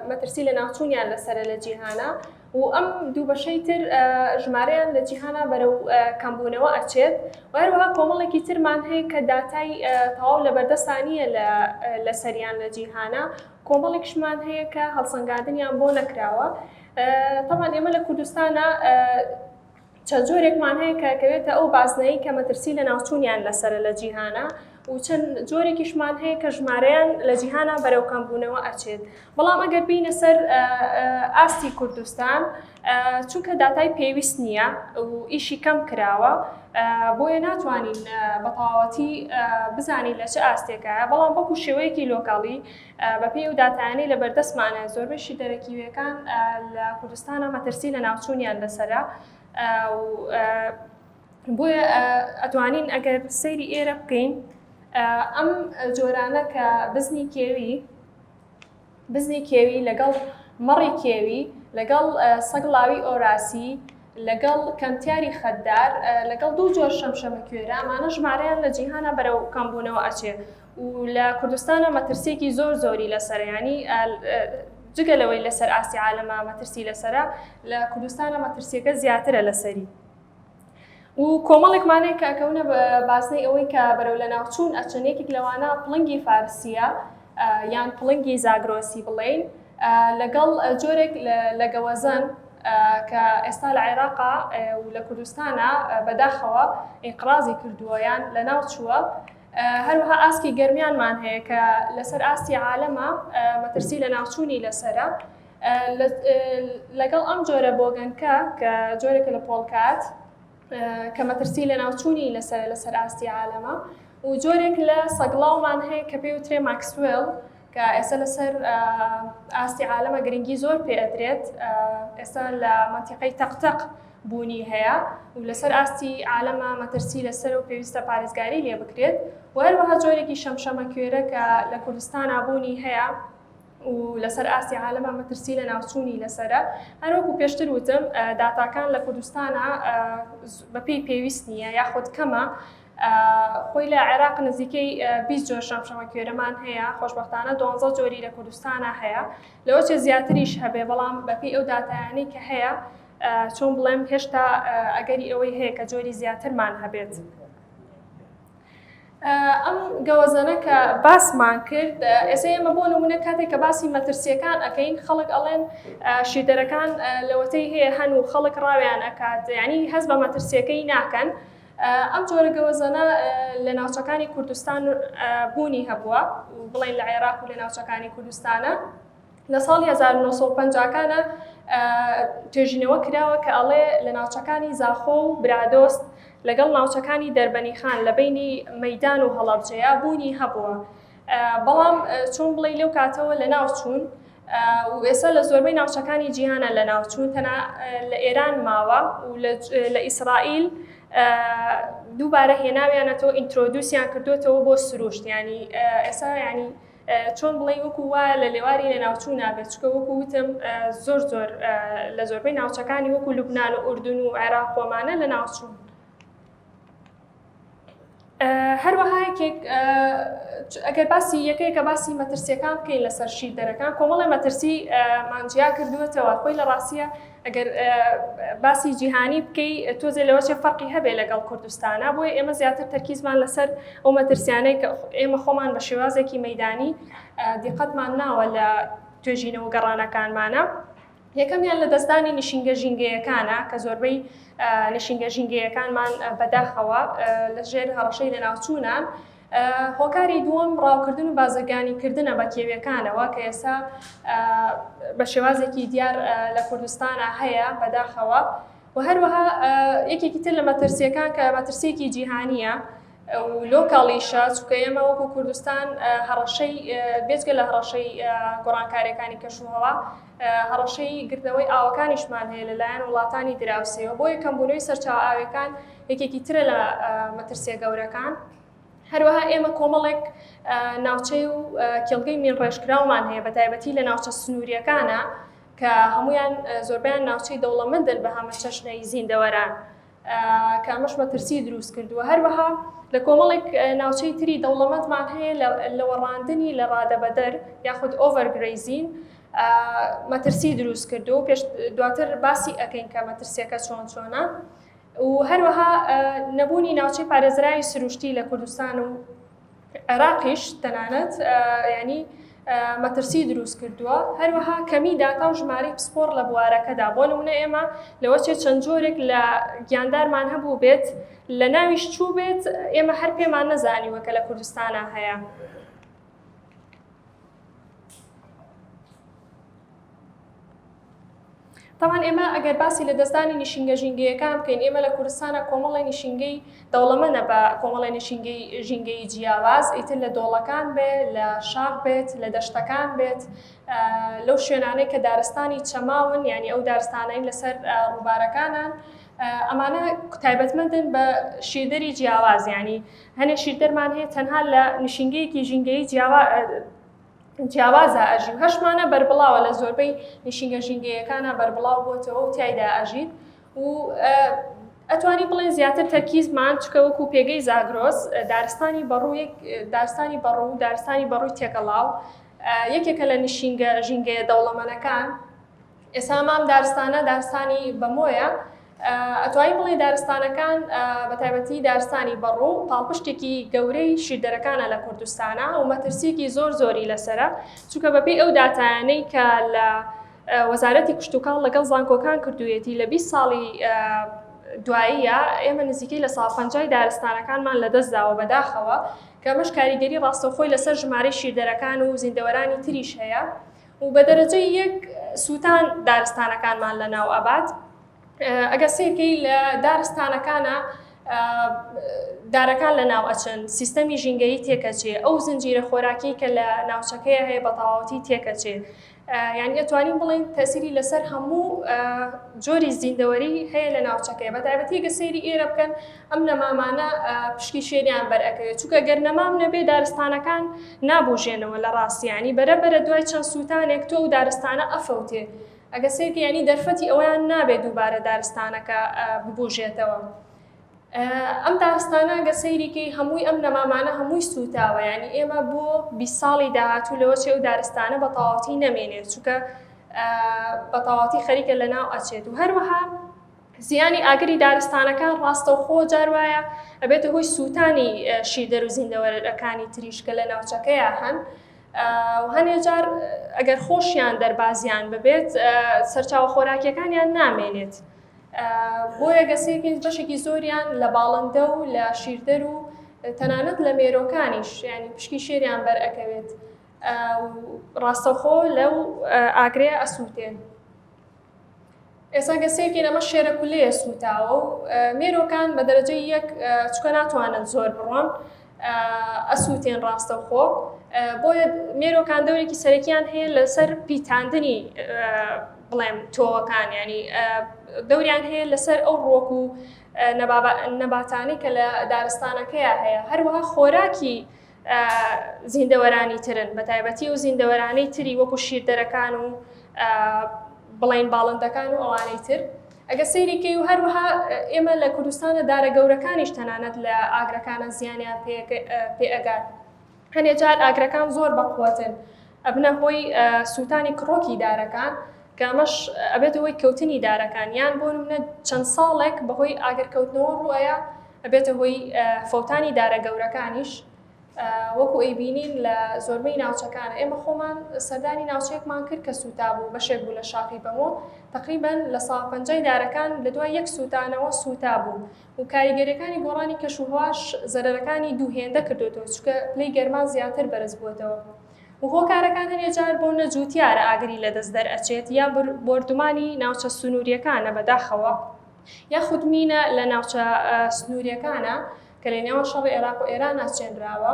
مەترسی لە ناوچوونیان لەسرە لە جیهانە و ئەم دوو بەشەی تر ژمارەیان لە جیهانە بەرەو کەمبوونەوە ئەچێت و هەروەها کۆمەڵێکی ترمان هەیە کە داتای تەواو لە بەردەستانیە لە سەریان لە جیهانە کۆمەڵێکشمان هەیە کە هەڵسەنگاندنیان بۆ نەکراوە طبعا ئێمە لە کوردستانە چەند جۆرێکمان هەیە کە کەوێتە ئەو بازنەی کە مەترسی لە ناوچوونیان لەسرە لە جیهانە و چەند جۆرێکیشمان هەیە کە ژمارەیان لە جیهانە بەرەو کەمبوونەوە ئەچێت بەڵام ئەگەر بینە سەر ئاستی کوردستان چونکە داتای پێویست نییە و ئیشی کەم کراوە بۆیە ناتوانین بە تەواوەتی بزانین لە چه ئاستێکایە بەڵام وەکو شێوەیەکی لۆکاڵی بە پێی و داتایانەی لە بەردەستمانە زۆربەی شیردەرەکیویەکان لە کوردستانە مەترسی لە ناوچوونیان لەسەرە بۆیە ئەتوانین ئەگەر سەیری ئێرە بکەین ئەم جۆرانە کە بزنی کێوی لەگەڵ مەڕی کێوی لەگەڵ سەگڵاوی ئۆراسی لەگەڵ کەمتیاری خەددار لەگەڵ دوو جۆر شەمشەمە کوێرە ئەمانە ژمارەیان لە جیهانە بەرەو کەمبوونەوە ئەچێ و لە کوردستانە مەترسێکی زۆری لەسەرە ینی جگەلەوەی لەسەر ئاسی عالەمە مەترسی لەسەرە لە کوردستانە مەترسیەکە زیاترە لەسەری و کۆمەڵێکمانەیە کە ئەکەونە بازنەی ئەوەی کە بەرەو لە ناوچوون ئەچنێکێک لەوانە پڵنگی فارسیە یان پڵنگی زاگرۆسی بڵێین لەگەڵ جۆرێک لە گەوەزەن کە ئێستا لە عێراقا و لە کوردستانە بەداخەوە ئینقرازی کردووە یان لە ناوچووە هەروەها ئاسکی گەرمیانمان هەیە کە لەسەر ئاستی عالەمە مەترسی لە ناوچوونی لەسەرە لەگەڵ ئەم جۆرە بۆگەنکە کە جۆرێکە لە پۆڵکات کە مەترسی لە ناوچوونی لەسەر ئاستی عالەمە و جۆرێک لە سەگڵاومان هەیە کە پێی وترێ ماکسوێل کە ئێستا لەسەر ئاستی عالەمە گرنگی زۆر پێ ئەدرێت ئێستا لە مەنتیقەی تەقتەق بوونی هەیە و لەسەر ئاستی عالەمە مەترسی لەسەر و پێویستە پارێزگاری لێ بکرێت و هەروەها جۆرێکی شەمشەمە کوێرە کە لە کوردستانە بوونی هەیە و لەسەر ئاستی عالەمە مەترسی لە ناوچوونی لەسرە هەروەکو پێشتر وتم داتاکان لە کوردستانە بەپێی پێویست نییە یاخود کەمە خۆی لە عێراق نزیکەی 20 جۆر شەمشەمە کوێرەمان هەیە خۆشبەختانە 12 جۆری لە کوردستانە هەیە لەوە چێ زیاتریش هەبێ بەڵام بەپێی ئەو داتایانەی کە هەیە چۆن بڵێم هێشتا ئەگەری ئەوەی هەیە کە جۆری زیاترمان هەبێت. ئەم گەوەزانە کە باسمان کرد ئێستا ئێمە بۆ نمونە کاتێک کە باسی مەترسیەکان ئەەکەین خەڵک ئەڵێن شیدەرەکان لەوەتەی هەیە هەن و خەڵک ڕاویان ئەکات یعنی هەست بە مەترسیەکەی ناکەن. ئەم جۆرە گەوەزانە لە ناوچەکانی کوردستان بوونی هەبووە و بڵێن لە عێراق و لە ناوچەکانی کوردستانە لە ساڵی 1950کانە توێژینەوە کراوە کە ئەڵێ لە ناوچەکانی زاخۆ و برادۆست لەگەڵ ناوچەکانی دەربەنی خان لە بینی مەیدان و هەڵەبجەیە بوونی هەبووە بەڵام چۆن بڵێ لەو کاتەوە لە ناوچوون و ئێستا لە زۆربەی ناوچەکانی جیهانە لە ناوچوون تەنها لە ئێران ماوە و لە ئیسرائیل دووبارە هێناویانەتەوە ئینترۆدوسیان کردوێتەوە بۆ سروشت ینی ئێستا ینی چۆن بڵێ وەکو وایە لە لێواری لە ناوچوو نابێت چکە وەکو وتم زۆر لە زۆربەی ناوچەکانی وەکو لوبنان و ئوردون و عێراق وەمانە لە ناوچوون. هەروەها ئەگەر باسی یەکەیەکە باسی مەترسیەکان بکەین لەسەر شیردەرەکان کۆمەڵی مەترسی مانجیا کردوێتەوە خۆی لە ڕاستیە ئەگەر باسی جیهانی بکەی تۆزێ لەوە چێ فەرقی هەبێ لەگەڵ کوردستانە بۆیە ئێمە زیاتر تەرکیزمان لەسەر ئەو مەترسیانەی کە ئێمە خۆمان بە شێوازێکی مەیدانی دیقەتمان ناوە لە توێژینەوە گەڕانەکانمانە. یەکەمیان لە دەستدانی نیشینگە ژینگەیەکانە کە زۆربەی نیشینگە ژینگەیەکانمان بەداخەوە لە ژێر هەڕەشەی لە ناوچوونان. هۆکاری دووەم ڕاوکردن و بازرگانیکردنە بە کێویەکانەوە کە ئێستا بە شێوازێکی دیار لە کوردستانە هەیە بەداخەوە و هەروەها یەکێکی تر لە مەترسیەکان کە مەترسیەکی جیهانیە و لۆکاڵیشە چونکە ئێمە وەکو کوردستان هەڕەشەی بێجگە لە هەڕەشەی گۆڕانکاریەکانی کەشوهەوا هەڕەشەی گردنەوەی ئاوەکانیشمان هەیە لەلایەن وڵاتانی دراوسێەوە بۆ یەکەمبوونەوەی سەرچاو ئاوەکان یەکێکی ترە لە مەترسیە گەورەکان. هەروەها ئێمە کۆمەڵێک ناوچەی و کێڵگەی مین ڕێژکراومان هەیە بە تایبەتی لە ناوچە سنووریەکانە کە هەمویان زۆربیان ناوچەی دەوڵەمەندن بە هەمە چەشنەی زیندەوەران کە ئەمەش مەترسی دروست کردووە. هەروەها لە کۆمەڵێک ناوچەی تری دەوڵەمەندمان هەیە لە وەڕاندنی لە ڕادەبەدەر یاخود ئۆڤەرگرەیزین مەترسی دروست کردو و پێش دواتر باسی ئەەکەین کە مەترسیەکە چۆنە و هەروەها نەبوونی ناوچەی پارێزراوی سروشتی لە کوردستان و عێراقیش تەنانەت ینی مەترسی دروست کردووە. هەروەها کەمی داتا و ژمارەی پسپۆر لە بوارەکەدا بۆ نمونە ئێمە لەوە چێ چەند جۆرێک لە گیاندارمان هەبوو بێت لە ناویش چوو بێت ئێمە هەر پێمان نەزانیوە کە لە کوردستانە هەیە. طبعا ئێمە ئەگەر باسی لە دەستدانی نیشینگە ژینگەیەکان بکەین ئێمە لە کوردستانە کۆمەڵی نیشینگەی دەوڵەمەندە بە کۆمەڵی نیشینگەی ژینگەی جیاواز ئیتر لە دۆڵەکان بێت لە شاخ بێت لە دەشتەکان بێت لەو شوێنانەی کە دارستانی چەماون ینی ئەو دارستانەی لەسەر ڕووبارەکانان ئەمانە تایبەتمەندن بە شیردەری جیاواز ینی هەنێ شیردەرمان هەیە تەنها لە نیشینگەیەکی ژینگەی جیاوازە ئەژی و هەشمانە بەربڵاوە لە زۆربەی نیشینگە ژینگەیەکانە بەربڵاو بۆتەوە و تایدا ئەژیت و ئەتوانی بڵێن زیاتر تەرکیزمان چکە وەکو پێگەی زاگرۆس دارستانی بەڕوو و دارستانی بەڕووی تێکەڵاو یەکێکە لە نیشینگە ژینگەیە دەوڵەمەندەکان. ئێستا مام دارستانە دارستانی بەمۆیە ئەتوانی بڵێ دارستانەکان بە تایبەتی دارستانی بەڕوو پاڵپشتێکی گەورەی شیردەرەکانە لە کوردستانە و مەترسیەکی زۆری لەسرە چونکە بەپێی ئەو داتایانەی کە لە وەزارەتی کشتوکاڵ لەگەڵ زانکۆکان کردوویەتی لە 20 ساڵی دواییە ئێمە نزیکەی لە ساڵ 50 دارستانەکانمان لەدەستداوە بەداخەوە کە ئەمەش کاریگەری ڕاستەوخۆی لەسەر ژمارەی شیردەرەکان و زیندەوەرانی تریش هەیە و بە دەرەجەی یەک سووتان دارستانەکانمان لە ناو ئەبات ئەگە سێکی لە دارستانەکانە دارەکان لە ناو ئەچن سیستەمی ژینگەیی تێکەچێ ئەو زنجیرە خۆراکی کە لە ناوچەکەیە هەیە بە تەواوەتی تێکەچێ یعنی ئەتوانین بڵین تەسیری لەسەر هەموو جۆری زیندەوەری هەیە لە ناوچەکەی بە تایبەتی گە سەیری ئێرە بکەن ئەم نەمامانە پشکی شوێنیان بەرئەکەوێت چونکە گەر نەمام نەبێ دارستانەکان نابوژێنەوە لە ڕاستیانی بەرەبەرە دوای چەند سووتانێک تۆ و دارستانە ئەفەوتێ ئەگە سێکی ینی دەرفەتی ئەویان نابێت دووبارە دارستانەکە ببوژێتەوە. ئەم دارستانە گە سەیریکەی هەمووی ئەم نەمامانە هەمووی سوتاوە ینی ئێمە بۆ 20 ساڵی داهاتوو لەوە چێ و دارستانە بە تەواوەتی نەمێنێت چونکە بە تەواوەتی خەریکە لە ناو ئەچێت و هەروەها زیانی ئاگری دارستانەکان ڕاستەوخۆ جار وایە ئەبێتە هۆی سووتانی شیردەر و زیندەوەرەکانی تریشکە لە ناوچەکەیە هەن و هەنێ جار ئەگەر خۆشیان دەربازیان ببێت سەرچاوە خۆراکیەکانیان نامێنێت. بۆیە گەسێکی بەشێکی زۆریان لە باڵندە و لە شیردەر و تەنانەت لە مێرۆکانیش ینی پشکی شێریان بەرئەکەوێت ڕاستەوخۆ لەو ئاگرەیە ئەسووتێن. ئێستا گەسێکی ئەمە شێرە کولەیە سووتاوە و مێرۆکان بە دەرەجەی یەک چکە ناتوانن زۆر بڕۆن ئەسووتێن ڕاستەوخۆ بۆیە مێرۆکان دەورێکی سەرەکیان هەیە لەسەر پیتاندنی بڵێم تۆوەکان ینی دەوریان هەیە لەسەر ئەو ڕۆک و نەباتانی کە لە دارستانەکەیە هەیە هەروەها خۆراکی زیندەوەرانی ترن بە تایبەتی و زیندەوەرانەی تری وەکو شیردەرەکان و بڵێن باڵندەکان و ئەوانەی تر ئەگە سەیریکەی و هەروەها ئێمە لە کوردستانە دارە گەورەکانیش تەنانەت لە ئاگرەکانە زیانیان پێئەگات هەنێ جار ئاگرەکان زۆر بەقوتن ئەبنە هۆی سووتانی کڕۆکی دارەکان کامەش ئەبێت هۆی کەوتنی دارەکان یان بۆ نمونە چەند ساڵێک بەهۆی ئاگرکەوتنەوە ڕوایە ئەبێتە هۆی فەوتانی دارە گەورەکانیش وەکو ئەیبینین لە زۆربەی ناوچەکانە ئێمە خۆمان سەردانی ناوچەیەکمان کرد کە سوتا بوو بەشێک بوو لە شاخی بەمۆ تقریبان لە ساڵ 50 دارەکان لە دوای یەک سوتانەوە سوتا بوو و کاریگەریەکانی گۆڕانی کەشوهواش زەرەرەکانی دووهێندە کردوێتەوە چونکە پلەی گەرمان زیاتر بەرز بووەتەوە و هۆکارەکان هەنێ جار بۆ نەجووتیارە ئاگری لە دەست دەرئەچێت یا بردومانی ناوچە سنووریەکانە بەداخەوە یا خودمینە لە ناوچە سنووریەکانە کە لە نێوان شەڕی عێراق و ئێران ناچێنراوە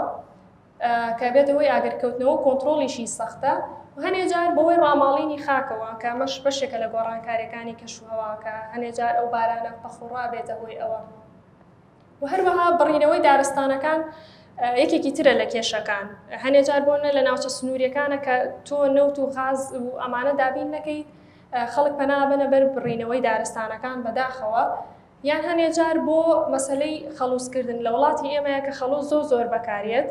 کە بێتەوەی ئاگرکەوتنەوە کۆنتڕۆڵیشی سەختە و هەنێ جار بەوەی ڕاماڵینی خاکەوە کە ئەمەش بەشێکە لە گۆڕانکاریەکانی کەشوهەواکە هەنێ جار ئەو بارانە بەخوڕا بێتە هۆی ئەوە و هەروەها بڕینەوەی دارستانەکان یەکێکی ترە لە کێشەکان هەنێ جار بۆنە لە ناوچە سنووریەکانە کە تۆ نەوت و غاز و ئەمانە دابین نەکەیت خەڵک پەنا بنە بەر بڕینەوەی دارستانەکان بەداخەوە یان هەنێ جار بۆ مەسەلەی خەڵووسکردن لە وڵاتی ئێمەیە کە خەڵووس زۆر بەکارێت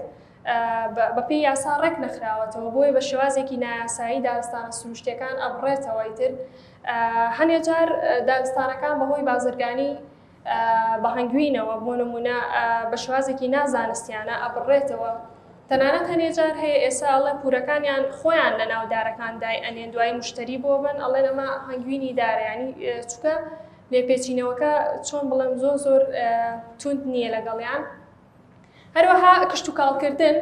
بەپێی یاسا ڕێک نەخراوەتەوە بۆی بە شێوازێکی نایاسایی دارستانە سروشتیەکان ئەبڕێتەوەی تر هەنێ جار دارستانەکان بەهۆی بازرگانی بەهەنگوینەوە بۆ نمونە بە شێوازێکی نازانستیانە ئەبڕێتەوە تەنانەت هەنێ جار هەیە ئێستا ئەڵێ پورەکانیان خۆیان لە ناو دارەکاندای ئەنێن دوای مشتری بۆ بن ئەڵێن ئەمە هەنگوینی دارەیانی چونکە لێپێچینەوەکە چۆن بڵێم زۆر توند نییە لەگەڵیان هەروەها کشت و کاڵکردن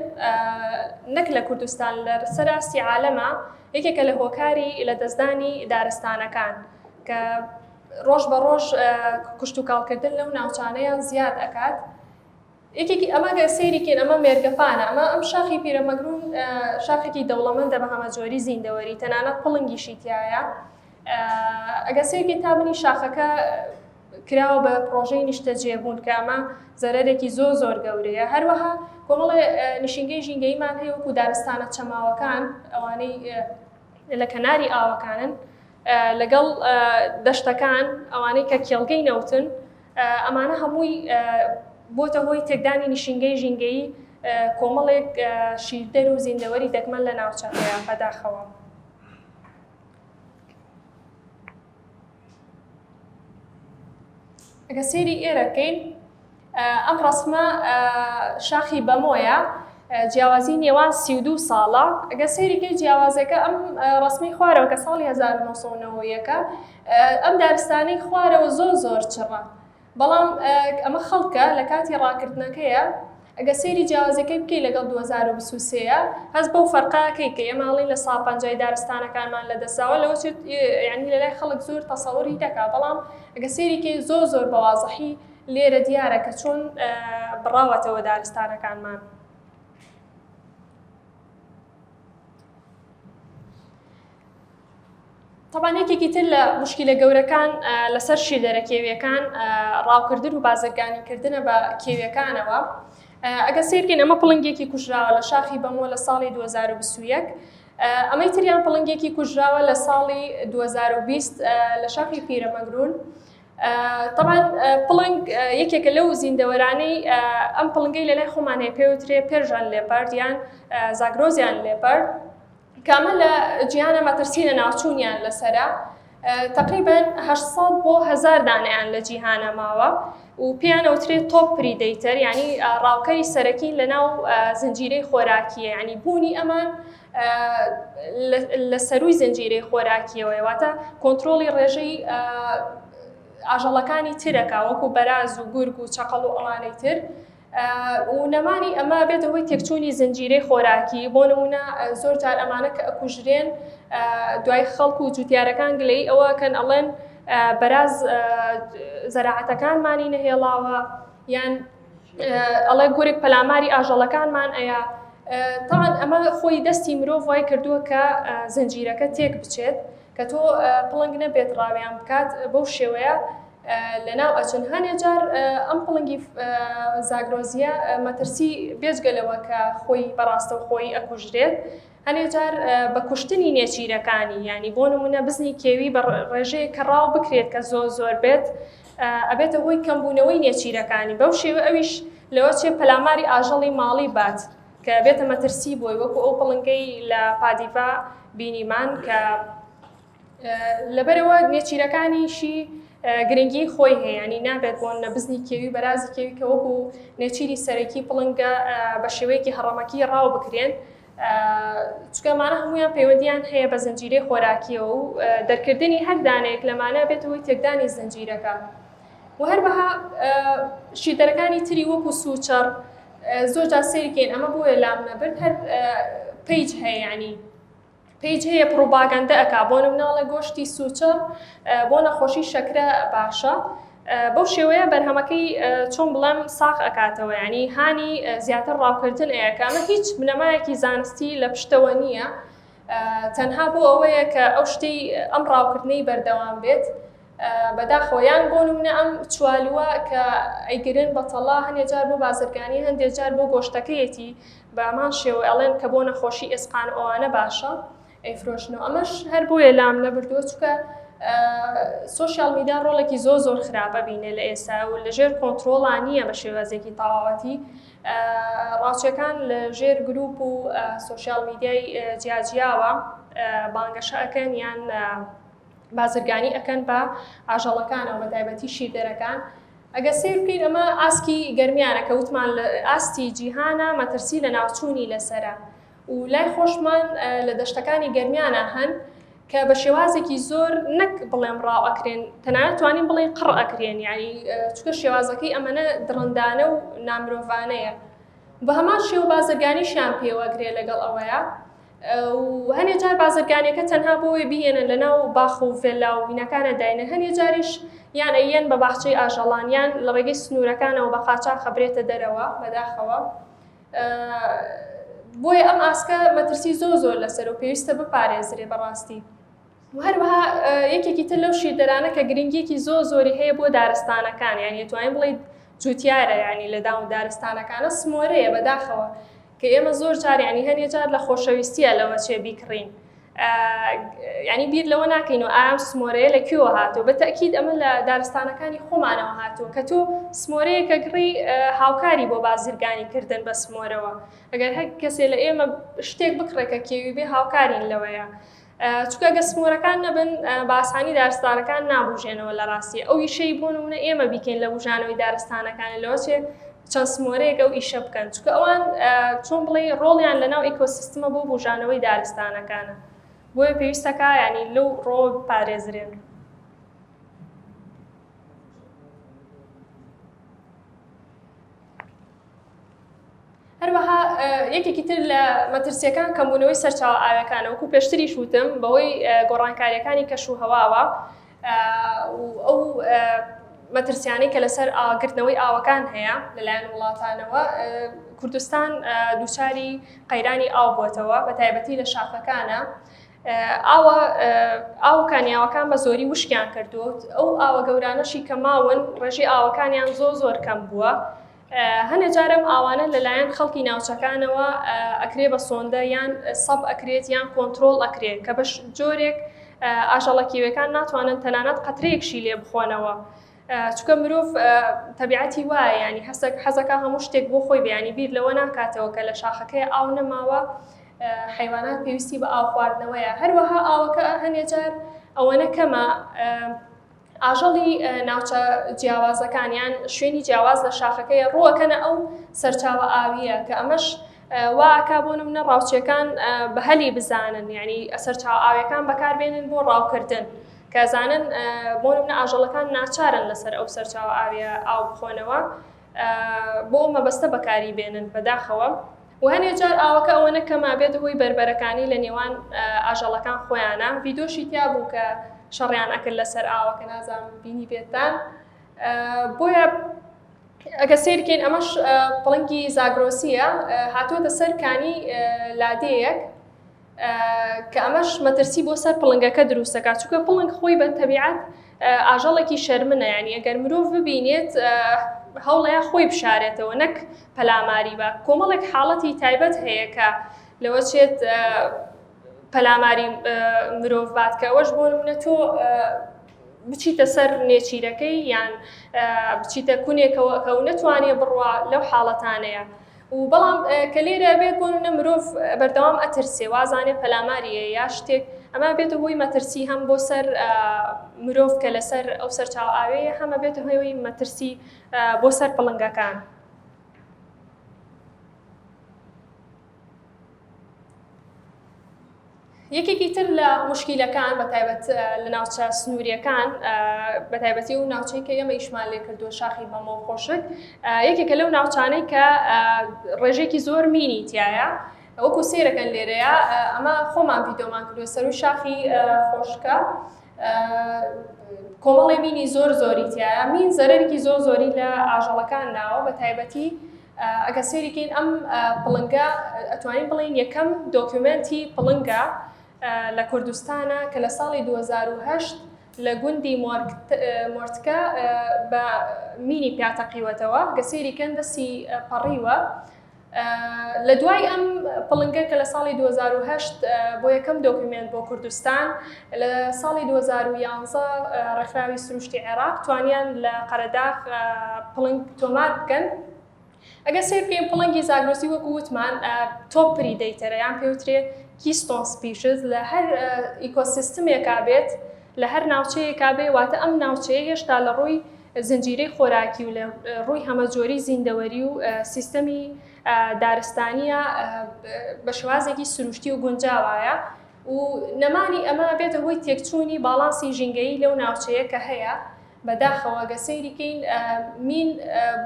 نەک لە کوردستان لە سەراستی عالەمە یەکێکە لە هۆکاری لە دەستدانی دارستانەکان کە ڕۆژ بە ڕۆژ کشت و کاڵکردن لەو ناوچانەیان زیاد ئەکات یەکێکی ئەمە سەیریکێن ئەمە مێرگەپانە ئەمە ئەم شاخی پیرەمەگرون شاخێکی دەوڵەمەندە بە هەمەجۆری زیندەوەری تەنانەت پڵنگیشی تایە ئەگە سێکی تابنی شاخەکە کراوە بە پرۆژەی نیشتە جێبوون کە ئەمە زەرەرێکی زۆر گەورەیە هەروەها کۆمەڵێ نشینگەی ژینگەیمان هەیە وەکو دارستانە چەماوەکان ئەوانەی لە کەناری ئاوەکانن لەگەڵ دەشتەکان ئەوانەی کە کێڵگەی نەوتن ئەمانە هەمووی بۆتە هۆی تێکدانی نشینگەی ژینگەی کۆمەڵێک شیردەر و زیندەوەری دەگمەن لە ناوچەکەیە بەداخەوە ئەگە سێری ئێرەکەین ئەم ڕسمە شاخی بەمۆیە جیاوازی نێوان 32 ساڵە ئەگە سێریکەی جیاوازەکە ئەم ڕسمی خوارەوە کە ساڵی 1990ەکە ئەم دارستانەی خوارەوە زۆر چڕە بەڵام ئەمە خەڵکە لە کاتی ڕاکردنەکەیە ئەگە سەیری جیاوازەکەی بکەی لەگەڵ 2023 هەز بەو فەرقاکەی کە ئێماڵی لە ساڵ 50 دارستانەکانمان لەدەستاوە لەوە ینی لەلای خەڵک زۆر تەسەووری دەکا بەڵام ئەگە سەیریکەی زۆر بەوازەحی لێرە دیارە کە چۆن بڕاوەتەوە دارستانەکانمان. طبعا یەکێکی تر لە مشکلە گەورەکان لەسەر شیلەرە کێویەکان ڕاوکردن و بازرگانیکردنە بە کێویەکانەوە. ئەگە سیرکەین ئەمە پڵنگێکی کوژراوە لە شاخی بەمۆ لە ساڵی 2021 ئەمەی تریان پڵنگێکی کوژراوە لە ساڵی 2020 لە شاخی پیرەمەگرون. طبعا پڵنگ یەکێکە لەو زیندەوەرانەی ئەم پڵنگەی لەلای خۆمانەیە پێوترێ پێرژان لێپەرد یان زاگرۆزیان لێپەرد کامە لە جیهانە مەترسیە ناوچوونیان لەسەرە تقریبا 800 بۆ 1000 دانەیان لە جیهانە ماوە و پێیان ئەوترێت تۆپ پریدەیتەر ینی ڕاوکەری سەرەکی لەناو زنجیرەی خۆراکیە ینی بوونی ئەمان لە سەروی زنجیرەی خۆراکیەوە واتە کۆنتترۆلی ڕێژەی ئاژەڵەکانی ترەکە وەکو بەراز و گورگ و چەقەڵ و ئەوانەی تر و نەمانی ئەمە بێتە هۆی تێکچوونی زنجیرەی خۆراکی بۆ نمونە زۆر جار ئەمانە کە ئەکوژرێن دوای خەڵک و جوتیارەکان گلەی ئەوە کەن ئەڵێن بەراز زەراعەتەکانمانی نەهێڵاوە یان ئەڵێ گورێک پەلاماری ئاژەڵەکانمان ئەیە تاوان ئەمە خۆی دەستی مرۆڤ وای کردووە کە زنجیرەکە تێک بچێت کە تۆ پڵنگ نەبێت ڕاویان بکات بەو شێوەیە لەناو ئەچن هەنێ جار ئەم پڵنگی زاگرۆزیە مەترسی بێجگەلەوە کە خۆی بەڕاستە و خۆی ئەکوژرێت هەنێ جار بە کوشتنی نێچیرەکانی ینی بۆ نمونە بزنی کێوی بە ڕێژەیە کە ڕاو بکرێت کە زۆر بێت ئەبێتە هۆی کەمبوونەوەی نێچیرەکانی بەو شێوە ئەویش لەوە چێ پەلاماری ئاژەڵی ماڵی بات کە بێتە مەترسی بۆی وەکو ئەو پڵنگەی لە پادیڤا بینیمان کە لەبەرەوە نێچیرەکانیشی گرنگی خۆی هەیە ینی نابێت بۆن نەبزنی کێوی بەرازی کێوی کە وەکو نێچیری سەرەکی پڵنگە بە شێوەیەکی هەڕەمەکی ڕاو بکرێن چکەمانە هەمویان پەیوەندیان هەیە بە زنجیرەی خۆراکیەوە و دەرکردنی هەر دانەیەک لەمانە بێتەوەی تێکدانی زنجیرەکە و هەروەها شیدەرەکانی تری وەکو سوچەڕ زۆر جار سەیرکەین ئەمە بۆیە لام نەبرد هەر پیج هەیە ینی پیج هەیە پرۆپاگەندە ئەکا بۆ نمونەڵە گۆشتی سوچە بۆ نەخۆشی شەکرە باشە بەو شێوەیە بەرهەمەکەی چۆن بڵێم ساخ ئەکاتەوە ینی هانی زیاتر ڕاوکردن ئەیەکامە هیچ بنەمایەکی زانستی لە پشتەوە نییە تەنها بۆ ئەوەیە کە ئەو شتەی ئەم ڕاوکردنەی بەردەوام بێت بەداخۆیان بۆ نمونە ئەم چوالیوە کە ئەیگرن بەتەڵا هەندێک جار بۆ بازرگانی هەندێک جار بۆ گۆشتەکەیەتی بە ئەمان شێوە ئەڵێن کە بۆ نەخۆشی ئێسقان ئەوانە باشە ئەیفرۆشنەوە ئەمەش هەر بۆیە لام نەبردووە چکە سوشیال میدیا ڕۆڵێکی زۆر خراپە بینێ لە ئێستا و لەژێر کۆنتترۆڵان نییە بە شێوازێکی تەواوەتی ڕاوچەکان لە ژێر گروپ و سوشیال میدیای جیاجیاوە بانگەشە ئەکەن یان بازرگانی ئەکەن بە ئاژەڵەکانەوە بە تایبەتی شیردەرەکان ئەگە سیر بکەین ئەمە ئاسکی گەرمیانە کە وتمان لە ئاستی جیهانە مەترسی لە ناوچوونی لەسرە و لای خۆشمان لە دەشتەکانی گەرمیانە هەن کە بە شێوازێکی زۆر نەک بڵێم ڕاو ئەکرێن تەنانەت توانین بڵێن قڕ ئەکرێن ینی چکە شێوازەکەی ئەمەنە درڕندانە و نامرۆڤانەیە بە هەمان شێو بازرگانیشیان پێوەگرێ لەگەڵ ئەوەیە و هەندێک جار بازرگانیەکە تەنها بۆی بهێنن لەناو باخ و ڤێلا و بینەکانە داینە هەندێک جاریش یان ئەیەن بە باخچەی ئاژەڵانیان لە ڕێگەی سنوورەکانەوە بە قاچاق خەبرێتە دەرەوە بەداخەوە بۆیە ئەم ئاسکە مەترسی زۆر لەسەر و پێویستە بپارێزرێ بەڕاستی و هەروەها یەکێکی تر لەو شیردەرانە کە گرنگیەکی زۆری هەیە بۆ دارستانەکان یانی توانین بڵێیت جوتیارە ینی لە داو دارستانەکانە سمۆرەیە بەداخەوە کە ئێمە زۆر جار ینی هەندێک جار لە خۆشەویستیە لەوە چێ بیکڕین ینی بیر لەوە ناکەین و ئام سمۆرەیە لە کوێوە هاتووە بە تەکید ئەمە لە دارستانەکانی خۆمانەوە هاتووە کە تۆ سمۆرەیەکە گڕی هاوکاری بۆ بازرگانیکردن بە سمۆرەوە ئەگەر هەر کەسێ لە ئێمە شتێک بکڕێکە کێوی بێ هاوکارین لەوەیە چونکە گەسمۆرەکان نەبن باسانی دارستانەکان نابژێنەوە لە ڕاستی ئەو ئیشەی بۆ نمونە ئێمە بیکەین لە بژانەوەی دارستانەکان لەوە چێ چەند سمۆرەیەک ئەو ئیشە بکەن چونکە ئەوان چۆن بڵێ ڕۆڵیان لەناو ئیکۆسیستمە بۆ بژانەوەی دارستانەکانە بۆیە پێویستەکە ینی لەو ڕۆ پارێزرێن. هەروەها یەکێکی تر لە مەترسیەکان کەمبوونەوەی سەرچاوە ئاوەکانە وەکو پێشتری شوتم بەهۆی گۆڕانکاریەکانی کەش و هەواوە ئەو مەترسیانەی کە لەسەر ئاگرتنەوەی ئاوەکان هەیە لەلایەن وڵاتانەوە کوردستان دووچاری قەیرانی ئاو بووەتەوە بە تایبەتی لە شاخەکانە ئاو کانیاوەکان بە زۆری وشکیان کردووە ئەو ئاوە گەورانەشی کە ماون ڕێژی ئاوەکانیان زۆر کەم بووە هەنێ جارم ئاوانە لەلایەن خەڵکی ناوچەکانەوە ئەکرێ بە سۆندە یان سەب ئەکرێت یان کۆنتترۆل ئەکرێت کە بە جۆرێک ئاژەڵە کیوەکان ناتوانن تەنانەت قەترەیەکشی لێ بخۆنەوە چونکە مرۆڤ تەبیعەتی وایە ینی حەزەکە هەموو شتێک بۆ خۆی بەیانی بیر لەوە ناکاتەوە کە لە شاخەکەی ئاو نەماوە حیوانات پێویستی بە ئاو خواردنەوەیە هەروەها ئاوەکە هەنێ جار ئەوەنە کەمە ئاژەڵی ناوچە جیاوازەکانیان شوێنی جیاواز لە شاخەکەی ڕووەکەنە ئەو سەرچاوە ئاویە کە ئەمەش واکا بۆ نمونە ڕاوچەکان بە هەلی بزانن یعنی سەرچاو ئاویەکان بەکاربێنن بۆ ڕاوکردن کە زانن بۆ نمونە ئاژەڵەکان ناچارن لەسەر ئەو سەرچاو ئاویە ئاو بخۆنەوە بۆ مەبەستە بەکاری بێنن بەداخەوە و هەنێ جار ئاوەکە ئەوەنە کەما بێت هۆی بربەرەکانی لە نێوان ئاژەڵەکان خۆیانە ڤیدۆشی تیا بوو کە شەڕیان ئەکرد لەسەر ئاوەکە نازانم بینی بێتان بۆیە ئەگە سیرکەین ئەمەش پڵنگی زاگرۆسیە هاتووەتە سەر کانی لادەیەک کە ئەمەش مەترسی بۆ سەر پڵنگەکە دروستەکات چونکە پڵنگ خۆی بە تەبیعەت ئاژەڵێکی شەرمنە ینی ئەگەر مرۆڤ ببینێت هەوڵەیە خۆی بشارێتەوە نەک پەلاماری بە کۆمەڵێک حاڵەتی تایبەت هەیە کە لەوە چێت پەلاماری مرۆڤ بات کە ئەوەش بۆ نمونە تۆ بچیتە سەر نێچیرەکەی یان بچیتە کونێکەوە کە نەتوانێ بڕوا لەو حاڵەتانەیە و بەڵام کە لێرە بێت بۆ نمونە مرۆڤ بەردەوام ئەترسێ وازانێ پەلاماریە یا شتێک ئەمە بێتە هۆی مەترسی هەم بۆ سەر مرۆڤ کە لەسەر ئەو سەرچاو ئاوەیە هەمە بێتە هۆی مەترسی بۆ سەر پڵنگەکان. یەکێکی تر لە مشکیلەکان بەتایبەت لە ناوچە سنووریەکان بەتایبەتی و ناوچەی کە ئێمە ئیشمان لێ کردووە شاخی بەمە و خۆشک یەکێکە لەو ناوچانەی کە ڕێژێکی زۆر مینی تایە وەکو سێرەکەن لێرەیە ئەمە خۆمان ڤیدۆمان کردووە سەروی شاخی خۆشکە کۆمەڵی مینی زۆری تایە مین زەرەرێکی زۆری لە ئاژەڵەکان ناوە بەتایبەتی ئەگە سێریکەین ئەم پڵنگە ئەتوانین بڵین یەکەم دۆکیومنتی پڵنگە لە کوردستانە کە لە ساڵی 2008 لە گوندی مۆرتکە بە مینی پیاتەقیوەتەوە گەسێریکەن دەستی پەڕیوە لە دوای ئەم پڵنگە کە لە ساڵی 2008 بۆ یەکەم دۆکیومنت بۆ کوردستان لە ساڵی 2011 ڕێکخراوی سروشتی عێراق توانیان لە قەرەداغ پڵنگ تۆمار بکەن ئەگە سیر بکەین پڵنگی زاگرۆسی وەکو وتمان تۆپ پریدەیتەرە یان پێوترێت کیستۆن سپیشز لە هەر ئیکۆسیستمێکا بێت لە هەر ناوچەیەکا بێ واتە ئەم ناوچەیە هێشتا لە ڕووی زنجیرەی خۆراکی و لە ڕووی هەمەجۆری زیندەوەری و سیستەمی دارستانیە بە شێوازێکی سروشتی و گونجاوایە و نەمانی ئەمە بێتە هۆی تێکچوونی باڵانسی ژینگەیی لەو ناوچەیە کە هەیە بەداخەوە گە سەیریکەین مین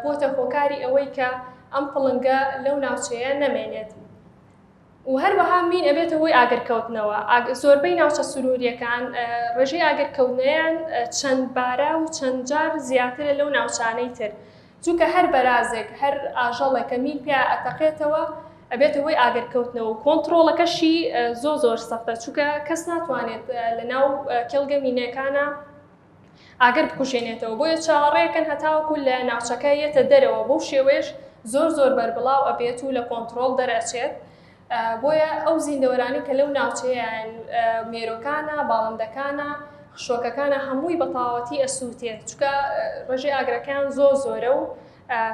بۆتە هۆکاری ئەوەی کە ئەم پڵنگە لەو ناوچەیە نەمێنێت و هەروەها مین ئەبێتە هۆی ئاگرکەوتنەوە زۆربەی ناوچە سروریەکان ڕێژەی ئاگرکەوتنیان چەند بارە و چەند جار زیاترە لەو ناوچانەی تر چونکە هەر بەرازێک هەر ئاژەڵێکە مین پێ ئەتەقێتەوە ئەبێتە هۆی ئاگرکەوتنەوە و کۆنتترۆڵەکەشی زۆر سەختە چونکە کەس ناتوانێت لە ناو کێڵگە مینەکانە ئاگەر بکوژێنێتەوە بۆیە چاوەڕێیەکەن هەتاوەکو لە ناوچەکەیەتە دەرەوە بەو شێوەیەش زۆر بەربڵاو ئەبێت و لە کۆنتترۆل دەرەچێت بۆیە ئەو زیندەوەرانی کە لەو ناوچەیان مێرۆکانە باڵندەکانە خشۆکەکانە هەمووی بەتاوەتی ئەسووتێت چونکە ڕێژەی ئاگرەکان زۆرە و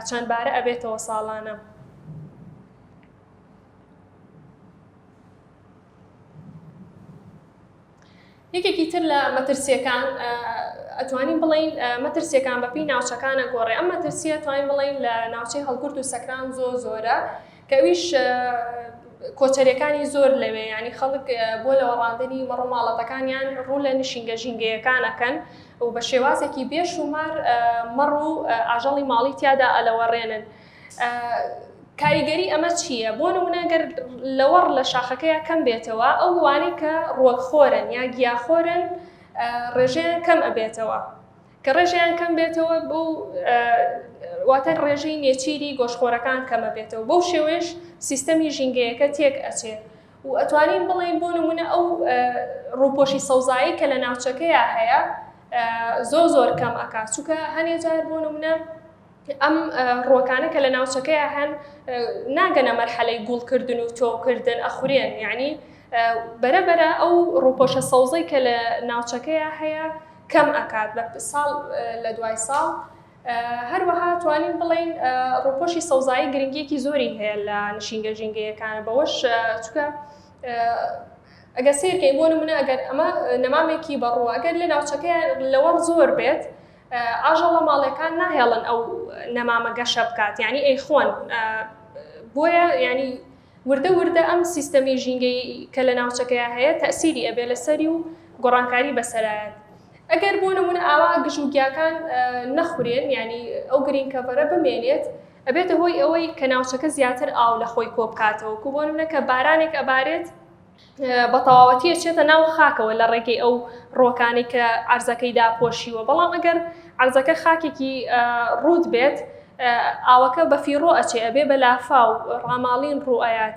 چەند بارە ئەبێتەوە ساڵانە. یەکێکی تر لە مەترسیەکان ئەتوانین بڵین مەترسیەکان بەپی ناوچەکانە گۆڕێ ئەم مەترسیە توانین بڵین لە ناوچەی هەڵگورد و سەکران زۆرە کە ئەویش کۆچەریەکانی زۆر لەوێ ینی خەڵک بۆ لە وەڕاندنی مەڕۆماڵەتەکانیان ڕوو لە نشینگە ژینگەیەکانەکەن و بە شێوازێکی بێشومار مەڕ و ئاژەڵی ماڵی تیادا ئەلەوەڕێنن کاریگەری ئەمە چییە؟ بۆ نمونە گەر لەوەڕ لە شاخەکەیە کەم بێتەوە ئەو وانەی کە ڕووەکخۆرن یا گیاخۆرن ڕێژەیان کەم ئەبێتەوە کە ڕێژەیان کەم بێتەوە بۆ واتە ڕێژەی نێچیری گۆشتخۆرەکان کەمە بێتەوە بەو شێوەیەش سیستەمی ژینگەیەکە تێک ئەچێت و ئەتوانین بڵێن بۆ نمونە ئەو ڕووپۆشی سەوزایی کە لە ناوچەکەیە هەیە زۆر کەم ئەکات چونکە هەندێک جار بۆ نمونە ئەم ڕووەکانە کە لە ناوچەکەیە هەن ناگەنە مەرحەلەی گوڵکردن و تۆکردن ئەخورێن یعنی بەرەبەرە ئەو ڕووپۆشە سەوزەی کە لە ناوچەکەیە هەیە کەم ئەکات بە ساڵ لە دوای ساڵ هەروەها توانین بڵین ڕووپۆشی سەوزایی گرنگیەکی زۆری هەیە لە نشینگە ژینگەیەکانە بەوەش چونکە ئەگە سیرکەین بۆ نمونە ئەگەر ئەمە نەمامێکی بەڕوو ئەگەر لە ناوچەکەیە لەوەڕ زۆر بێت ئاژەڵە ماڵەکان ناهێڵن ئەو نەمامە گەشە بکات یعنی ئەی خۆن بۆیە ینی وردە ئەم سیستەمی ژینگەی کە لە ناوچەکەیە هەیە تەسیری ئەبێ لەسەری و گۆڕانکاری بەسەرایەت ئەگەر بۆ نمونە ئاوا گژوگیاکان نەخورێن ینی ئەو گرین کەڤەرە بمێنێت ئەبێتە هۆی ئەوەی کە ناوچەکە زیاتر ئاو لە خۆی کۆ بکاتەوە و بۆ نمونە کە بارانێک ئەبارێت بە تەواوەتی ئەچێتە ناو خاکەوە لە ڕێگەی ئەو ڕۆکانی کە عەرزەکەی داپۆشیوە بەڵام ئەگەر عەرزەکە خاکێکی ڕوود بێت ئاوەکە بە فیڕۆ ئەچێ ئەبێ بە لافا و ڕاماڵین ڕوئەیات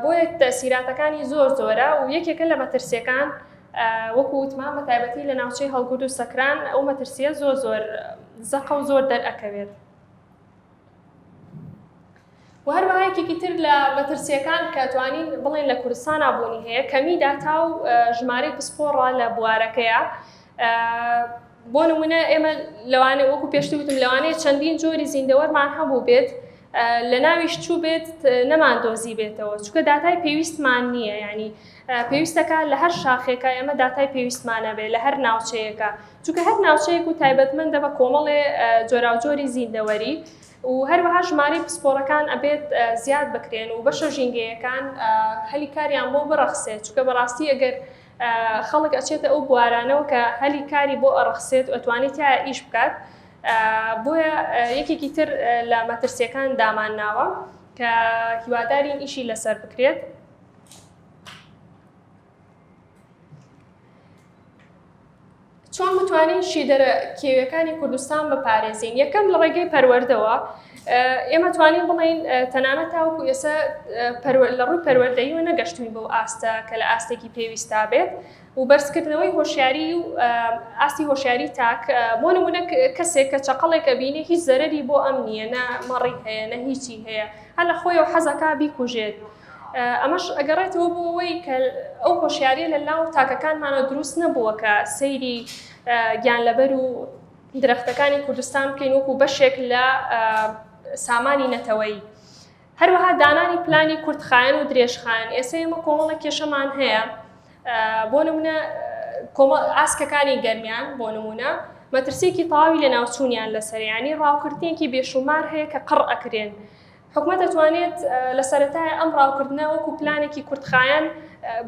بۆیە تەسیراتەکانی زۆرە و یەکێکە لە مەترسیەکان وەکو وتمان بە تایبەتی لە ناوچەی هەڵگورد و سەکران ئەو مەترسیە زۆر زەقە و زۆر دەرئەکەوێت و هەروەها یەکێکی تر لە مەترسیەکان کە توانین بڵێن لە کوردستانە بوونی هەیە کەمی داتا و ژمارەی پسپۆڕە لە بوارەکەیە بۆ نمونە ئێمە لەوانێ وەکو پێشتر وتم لەوانەیە چەندین جۆری زیندەوەرمان هەبوو بێت لە ناویش چوو بێت نەمان دۆزی بێتەوە چونکە داتای پێویستمان نییە ینی پێویستەکە لە هەر شاخێکە ئێمە داتای پێویستمانە بێت لە هەر ناوچەیەکە چونکە هەر ناوچەیەک و تایبەتمەندە بە کۆمەڵێ جۆراوجۆری زیندەوەری و هەروەها ژمارەی پسپۆڕەکان ئەبێت زیاد بکرێن و بەشە ژینگەیەکان هەلی کاریان بۆ بڕەخسێت چونکە بەڕاستی ئەگەر خەڵک ئەچێتە ئەو بوارانەوە کە هەلی کاری بۆ ئەڕەخسێت و ئەتوانێت تا ئیش بکات بۆیە یەکێکی تر لە مەترسیەکان دامان ناوە کە هیوادارین ئیشی لەسەر بکرێت چۆن بتوانین شیدەرە کێویەکانی کوردستان بپارێزین یەکەم لە ڕێگەی پەروەردەوە ئێمە توانین بڵین تەنانەت تاوەکو ئێستا لە ڕووی پەروەردەییەوە نەگەشتوین بۆ ئاستە کە لە ئاستێکی پێویستا بێت و بەرزکردنەوەی هۆشیاری و ئاستی هۆشیاری تاک بۆ نمونە کەسێک کە چەقەڵێک ئەبینێ هیچ زەرەری بۆ ئەم نییە نە مەڕی هەیە نە هیچی هەیە هەر لە خۆی و حەزەکە بیکوژێت ئەمەش ئەگەڕێتەوە بۆ ئەوەی کە ئەو هۆشیاریە لە ناو تاکەکانمانە دروست نەبووە کە سەیری گیانلەبەر و درەختەکانی کوردستان بکەین وەکو بەشێک لە سامانی نەتەوەیی هەروەها دانانی پلانی کورتخایەن و درێژخایەن ئێستا ئێمە کۆمەڵە کێشەمان هەیە بۆ نمونە ئاسکەکانی گەرمیان بۆ نمونە مەترسێکی تەواوی لە ناوچوونیان لەسەر ینی ڕاوکردنێکی بێشومار هەیە کە قڕ ئەکرێن حکومەت دەتوانێت لە سەرەتای ئەم ڕاوکردنە وەکو پلانێکی کورتخایەن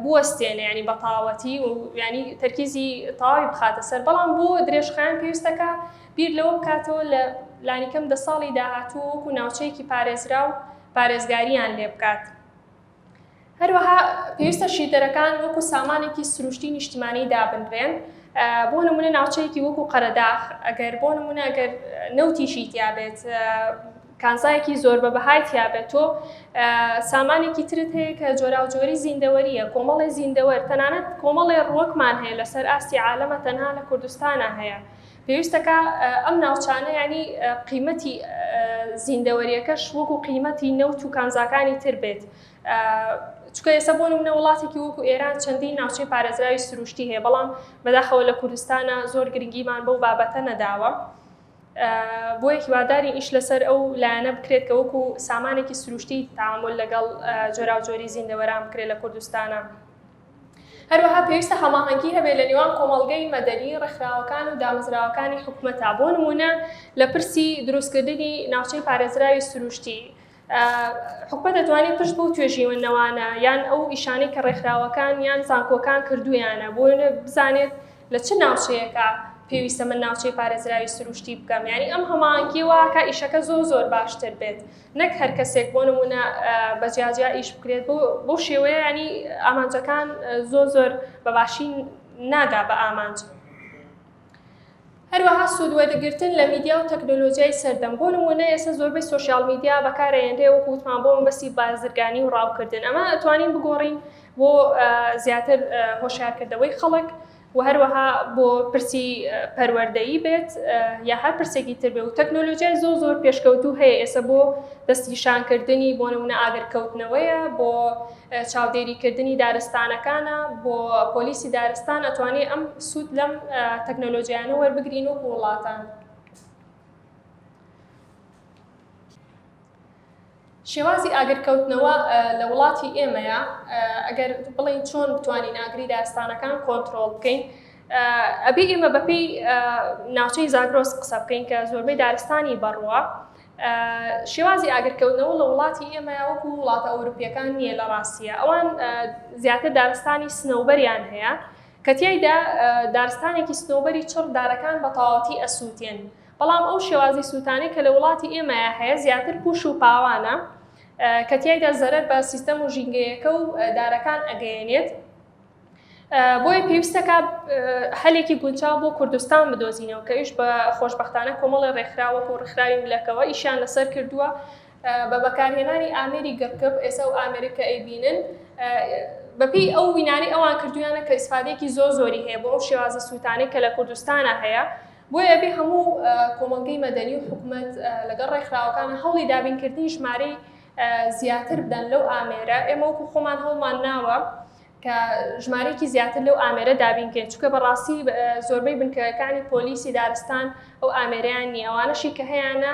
بوەستێنە ینی بە تەواوەتی و ینی تەرکیزی تەواوی بخاتە سەر بەڵام بۆ درێژخایەن پێویستەکە بیر لەوە بکاتەوە لە لانیکەم 10 ساڵی داهاتوو وەکو ناوچەیەکی پارێزرا و پارێزگاریان لێ بکات هەروەها پێویستە شیدەرەکان وەکو سامانێکی سروشتی نیشتیمانی دابنرێن بۆ نمونە ناوچەیەکی وەکو قەرەداخ ئەگەر بۆ نمونە ئەگەر نەوتیشی تیابێت کانزایەکی زۆر بە بەهای تیابێتۆ سامانێکی ترت هەیە کە جۆراوجۆری زیندەوەریە کۆمەڵی زیندەوەر تەنانەت کۆمەڵی ڕوەکمان هەیە لەسەر ئاستی عالەمە تەنها لە کوردستانە هەیە پێویستەکە ئەم ناوچانە ینی قیمەتی زیندەوەریەکەش وەکو قیمەتی نەوت و کانزاکانی تر بێت چونکە ئێستا بۆ نمونە وڵاتێکی وەکو ئێران چەندین ناوچەی پارێزراوی سروشتی هەیە بەڵام بەداخەوە لە کوردستانە زۆر گرنگیمان بەو بابەتە نەداوە بۆیە هیواداری ئیش لەسەر ئەو لایەنە بکرێت کە وەکو سامانێکی سروشتی تعامل لەگەڵ جۆراوجۆری زیندەوەران بکرێت لە کوردستانە هەروەها پێویستە هەماهەنگی هەبێت لە نێوان کۆمەڵگەی مەدەنی ڕێکخراوەکان و دامەزراوەکانی حکوومەتە بۆ نمونە لە پرسی دروستکردنی ناوچەی پارێزراوی سروشتی حکومەت دەتوانێت پشت بۆ توێژینەوانە یان ئەو ئیشانەی کە ڕێکخراوەکان یان زانکۆکان کردویانە بۆ بزانێت لە چ ناوچەیەکە پێویستە من ناوچەی پارێزراوی سروشتی بکەم یعنی ئەم هەمانگی واکە ئیشەکە زۆر باشتر بێت نەک هەر کەسێک بۆ نمونە بە جیاجیا ئیش بکرێت بۆ شێوەیە ینی ئامانجەکان زۆر بەباشی ناگا بە ئامانج. هەروەها سوودوەرگرتن لە میدیا و تەکنۆلۆژیای سەردەم بۆ نمونە ئێستا زۆربەی سۆشیال میدیا بەکارهێنرێ وەکو وتمان بۆ مەبەستی بازرگانی و ڕاوکردن ئەمە ئەتوانین بگۆڕین بۆ زیاتر هۆشیارکردنەوەی خەڵک و هەروەها بۆ پرسی پەروەردەیی بێت یا هەر پرسێکی تر بێت و تەکنۆلۆژیای زۆر پێشکەوتوو هەیە ئێستا بۆ دەستنیشانکردنی بۆ نمونە ئاگرکەوتنەوەیە بۆ چاودێریکردنی دارستانەکانە بۆ پۆلیسی دارستان ئەتوانێت ئەم سوود لەم تەکنۆلۆژیانە وەربگرین و وڵاتان. شێوازی ئاگرکەوتنەوە لە وڵاتی ئێمەیە ئەگەر بڵین چۆن بتوانین ئاگری دارستانەکان کۆنتترۆل بکەین ئەبێ ئێمە بەپێی ناوچەی زاگرۆس قسە بکەین کە زۆربەی دارستانی بەڕوە شێوازی ئاگرکەوتنەوە لە وڵاتی ئێمەیە وەکو وڵاتە ئەوروپیەکان نییە لە ڕاستیە ئەوان زیاتر دارستانی سنەوبەریان هەیە کە تیایدا دارستانێکی سنەوبەری چڕ دارەکان بە تەواوەتی ئەسووتێن بەڵام ئەو شێوازی سووتانەی کە لە وڵاتی ئێمەیە هەیە زیاتر پوش و پاوانە کە تیایدا زەرەر بە سیستەم و ژینگەیەکە و دارەکان ئەگەیەنێت بۆیە پێویستەکە هەلێکی گونجاو بۆ کوردستان بدۆزینەوە کە ئیش بە خۆشبەختانە کۆمەڵی ڕێکخراوەکو ڕێکخراوی ملەکەوە ئیشیان لەسەر کردووە بە بەکارهێنانی ئامێری گەڕکەب ئێستا و ئامریکا ئەیبینن بەپی ئەو وینانی ئەوان کردویانە کە ئیسفادێکی زۆری هەیە بۆ ئەو شێوازە سووتانەی کە لە کوردستانە هەیە بۆیە بێ هەموو کۆمەلگەی مەدەنی و حکوومەت لەگەڵ ڕێکخراوەکان هەوڵی دابینکردنی ژمارەی زیاتر بدەن لەو ئامێرە ئێمە وەکو خۆمان هەڵمان ناوە کە ژمارەیەکی زیاتر لەو ئامێرە دابینکرێت چونکە بەڕاستی زۆربەی بنکەکانی پۆلیسی دارستان ئەو ئامێرەیان نیە ئەوانەشی کە هەیەە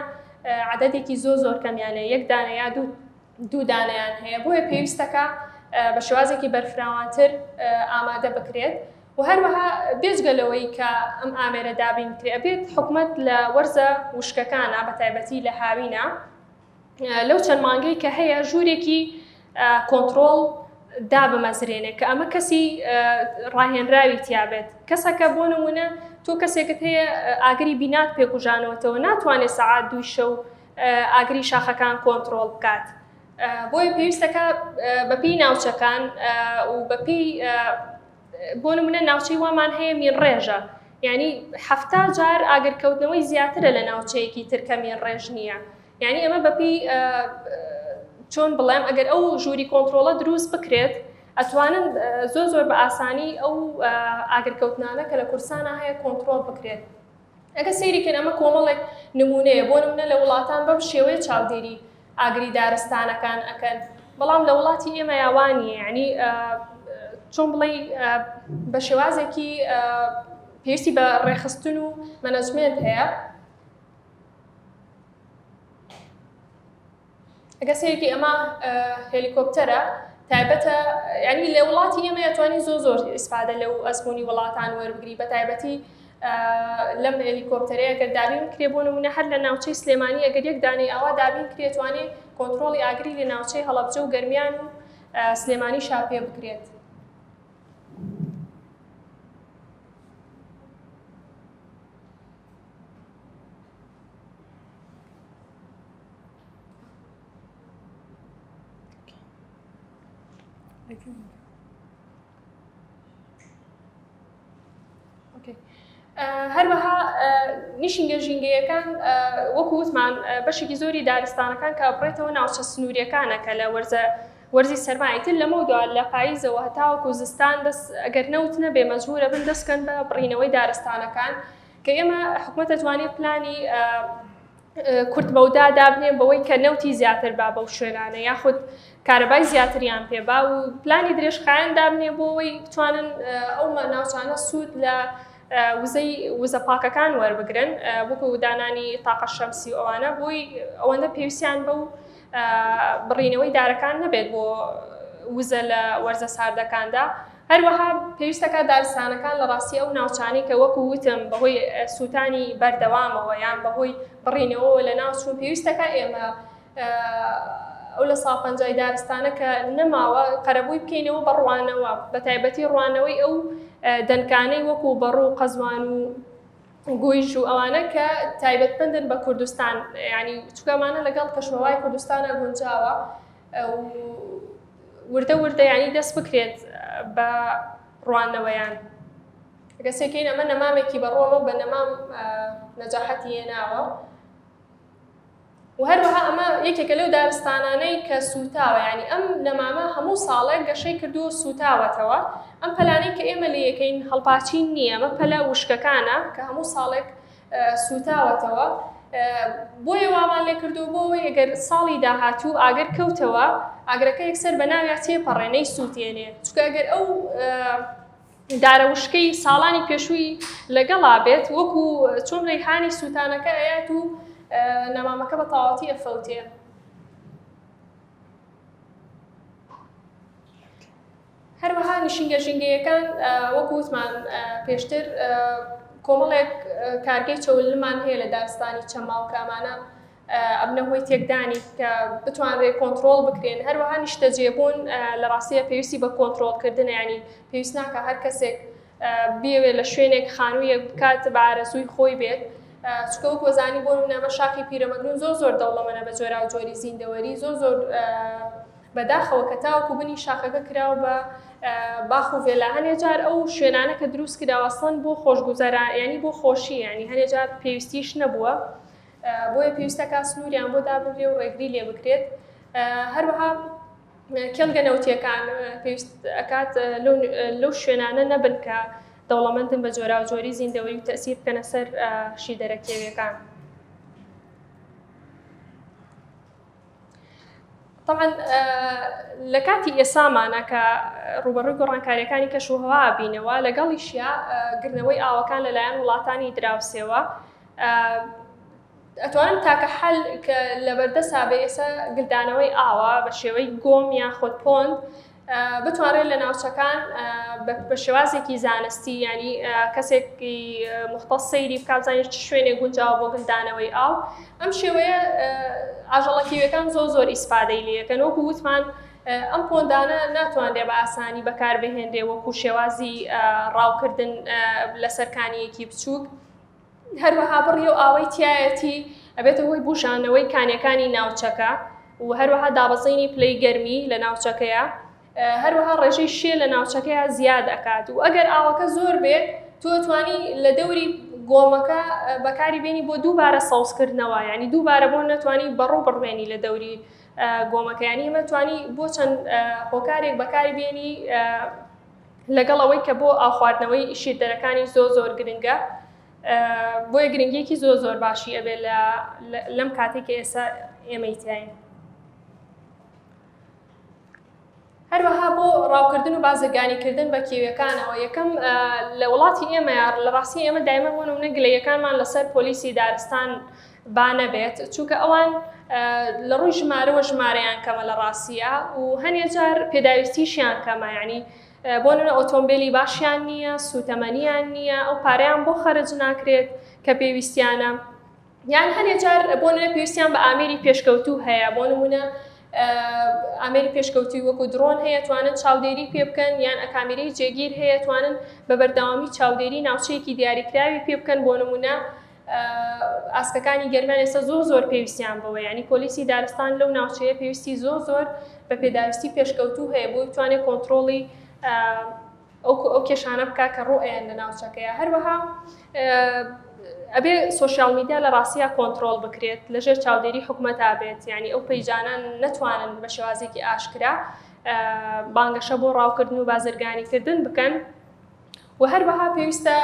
عەدەدێکی زۆر کەمیانە یەک دانە یا دوو دانەیان هەیە بۆیە پێویستەکە بە شێوازێکی بەرفراوانتر ئامادە بکرێت و هەروەها بێجگەلەوەی کە ئەم ئامێرە دابینکرێت ئەبێت حکوومەت لە وەرزە وشکەکانە بە تایبەتی لە هاوینە لەو چەند مانگەی کە هەیە ژوورێکی کۆنتترۆل دابمەزرێنێ کە ئەمە کەسی ڕاهێنراوی تیابێت کەسەکە بۆ نمونە تۆ کەسێکت هەیە ئاگری بینات پێکوژانەوەتەوە ناتوانێت سەعات 2 شەو ئاگری شاخەکان کۆنتترۆل بکات بۆیە پێویستەکە بەپی ناوچەکان و بەپی بۆ نمونە ناوچەی وامان هەیە مین ڕێژە یعنی 70 جار ئاگرکەوتنەوەی زیاترە لە ناوچەیەکی ترکە مین ڕێژ نییە یعنی ئەمە بەپی چۆن بڵێم ئەگەر ئەو ژووری کۆنتترۆلە دروست بکرێت ئەتوانن زۆر بە ئاسانی ئەو ئاگرکەوتنانە کە لە کورسانە هەیە کۆنتترۆل بکرێت ئەگە سەیریکەن ئەمە کۆمەڵێک نمونەیە بۆ نمونە لە وڵاتان بەم شێوەیە چاودێری ئاگری دارستانەکان ئەکەن بەڵام لە وڵاتی ئێمە یاوانیە یعنی چۆن بڵێ بە شێوازێکی پێویستی بە ڕێخستن و مەنەجمنت هەیە ئەگە سەیەکی ئەمە هێلیکۆپتەرە تایبەتە ینی لە وڵاتی ئێمە ئەتوانی زۆر ئیسفادە لەو ئەزمموی وڵاتان وەربگری بە تایبەتی لەم هێلیکۆپتەرەیە ئەگەر دابین کرێ بۆ نمونە هەر لە ناوچەی سلێمانی ئەگەر یەک دانەی ئەوە دابین کرێت توانێت کۆنتترۆڵی ئاگری لە ناوچەی هەڵەبجە و گەرمیان و سلێمانی شاپێ بکرێت. هەروەها نیشینگە ژینگەیەکان وەکو وتمان بەشێکی زۆری دارستانەکان کە ئەپڕێتەوە ناوچە سنووریەکانە کە لە وەرزی سەرماییتر لەمە دووە لە پاییزەوە هەتاوەکو زستان ئەگەر نەوتنە بێ مەجبورە بن دەستکەن بە بڕینەوەی دارستانەکان کە ئێمە حکوومەت دەتوانێت پلانی کورت بەودا دابنێ بەوەی کە نەوتی زیاتر با بەو شوێنانە یاخود کارەبای زیاتریان پێبا و پلانی درێژخایەن دابنێ بۆەوەی بتوانن ئەو ناوچانە سوود لە وزە پاکەکان وەربگرن وەکو دانانی تاقە شەمسی ئەوانە بۆی ئەوەندە پێویستیان بەو بڕینەوەی دارەکان نەبێت بۆ وزە لە وەرزە ساردەکاندا هەروەها پێویستەکە دارستانەکان لە ڕاستی ئەو ناوچانی کە وەکو وتم بەهۆی سووتانی بەردەوامەوە یان بەهۆی بڕینەوە لە ناوچوون پێویستەکە ئێمە ئەو لە ساڵپەنجای دارستانە کە نەماوە قەرەبووی بکەینەوە بە ڕوانەوە بە تایبەتی ڕوانەوەی ئەو دەنکانەی وەکو بەڕوو قەزوان و گۆیژ و ئەوانە کە تایبەتمەندن بە کوردستان ینی چکەمانە لەگەڵ کەشوهەوای کوردستانە گونجاوە وردە وردە ینی دەست بکرێت بە ڕوانەوەیان گەسێکین ئەمە نەمامێکی بەڕۆمە بە نەمام نەجاحەتی هێناوە و هەروەها ئەمە یەکێکە لەو دارستانانەی کە سوتاوە ینی ئەم نەمامە هەموو ساڵێک گەشەی کردو و سوتاوەتەوە ئەم پەلانەی کە ئێمە لە یەکەین هەڵپاچین نییە ئەمە پەلە وشکەکانە کە هەموو ساڵێک سوتاوەتەوە بۆیە وامان لێ کردو بۆەوەی ئەگەر ساڵی داهاتوو ئاگەر کەوتەوە ئاگرەکە یەکسەر بە ناویا تێپەڕێنەی سووتێنێ چکە ئەگەر ئەو دارە وشکەی ساڵانی پێشووی لەگەڵا بێت وەکو چۆن ڕێحانی سووتانەکە ئەیات و نەمامەکە بە تەواوەتی ئەفەوتێ هەروەها نیشینگە ژینگەیەکان وەکو وتمان پێشتر کۆمەڵێک کارگەی چەولمان هەیە لە دارستانی چەما و کامانە ئەبنە هۆی تێکدانی کە بتوانرێت کۆنتترۆل بکرێن هەروەها نیشتەجێبوون لە ڕاستیە پێویستی بە کۆنتترۆلکردن ینی پێویست ناکە هەر کەسێک بێوێت لە شوێنێک خانوویەک بکات بە ئارەزووی خۆی بێت چکە وەک وەزانی بۆ نەمە شاخی پیرەمەگرون زۆر دەوڵەمەنە بە جۆرا و جۆری زیندەوەری زۆر بەداخەوە کە تاوەکو بنی شاخەکە کراوە بە باخ و vێلا هەنێجار ئەو شوێنانە کە دروست کراوەسڵن بۆ خۆشگوزەران ینی بۆ خۆشی ینی هەنێجار پێویستیش نەبووە بۆیە پێویستە کا سنووریان بۆ دابرێ و ڕێگری لێ بکرێت هەروەها کێڵگە نەوتیەکان پێویست ئەکات لەو شوێنانە نەبن کە دەوڵەمەندن بە جۆرا و جۆری زیندەوەری و تەسیر بکەنە سەر شی دەرەکێویەکان طبعا لە کاتی ئێسامانە کە ڕوبەڕووی گۆڕانکاریەکانی کەشوهەوا بینەوە لەگەڵیشیا گرنەوەی ئاوەکان لەلایەن وڵاتانی دراوسێەوە ئەتوانم تاکە حەل کە لە بەردەسا بە ئێستا گلدانەوەی ئاوە بە شێوەی گۆم یان خۆت پۆند بتوانرێت لە ناوچەکان بە شێوازێکی زانستی ینی کەسێکی مختص سەیری بکات بزانێت چ شوێنێک گونجاوە بۆ گلدانەوەی ئاو ئەم شێوەیە ئاژەڵەکیوەکان زۆر ئیسفادەی لێەکەن وەکو وتمان ئەم پۆندانە ناتوانرێت بە ئاسانی بەکاربهێنرێ وەکو شێوازی ڕاوکردن لە سەرکانیەکی بچووک هەروەها بڕی و ئاوەی تایەتی ئەبێتە هۆی بوشانەوەی کانیەکانی ناوچەکە و هەروەها دابەزینی پلەی گەرمی لە ناوچەکەیە هەروەها ڕێژەی شێ لە ناوچەکەیە زیاد ئەکات و ئەگەر ئاوەکە زۆر بێ تۆ توانی لە دەوری گۆمەکە بەکاری بێنی بۆ دووبارە سەوزکردنەوە ینی دووبارە بۆ نەتوانی بەڕوو بڕوێنی لە دەوری گۆمەکەیانی مەتوانی بۆ چەند هۆکارێک بەکاری بێنی لەگەڵ ئەوەی کە بۆ ئاخواردنەوەی شیردەرەکانی زۆر گرنگە بۆیە گرنگیەکی زۆر باشی ئەبێ لەم کاتێک ئێستا ئێمەی تاین هەروەها بۆ ڕاوکردن و بازرگانیکردن بە کێویەکانەوە یەکەم لە وڵاتی ئێمە لە ڕاستی ئێمە دایمە بۆ نمونە گلەیەکانمان لەسەر پۆلیسی دارستان با نەبێت چونکە ئەوان لە ڕووی ژمارەوە ژمارەیان کەمە لە ڕاستیە و هەنێجار پێداویستیشیان کەمە ینی بۆ نمونە ئۆتۆمبیلی باشیان نییە سوتەمەنیان نییە ئەو پارەیان بۆ خەرج ناکرێت کە پێویستیانە یان هەنێجار بۆ نمونە پێویستیان بە ئامێری پێشکەوتوو هەیە بۆ نمونە ئامێری پێشکەوتی وەکو درۆن هەیە توانن چاودێری پێ بکەن یان ئەکامێری جێگیر هەیە توانن بە بەردەوامی چاودێری ناوچەیەکی دیاریکراوی پێ بکەن بۆ نمونە ئاسکەکانی گەرمیان ئێستا زۆر پێویستیان بەوە ینی پۆلیسی دارستان لەو ناوچەیە پێویستی زۆر بە پێداویستی پێشکەوتوو هەیە بۆ توانێت کۆنتترۆڵی ئەو کێشانە بکات کە ڕۆئیان لە ناوچەکەیە هەروەها ئەبێ سوۆشیال میدیا لە ڕاستیە کۆنتترۆل بکرێت لەژێر چاودێری حکوومەتا بێت ینی ئەو پەیجانان نەتوانن بە شێوازێکی ئاشکرا بانگەشە بۆ ڕاوکردن و بازرگانیکردن بکەن و هەروەها پێویستە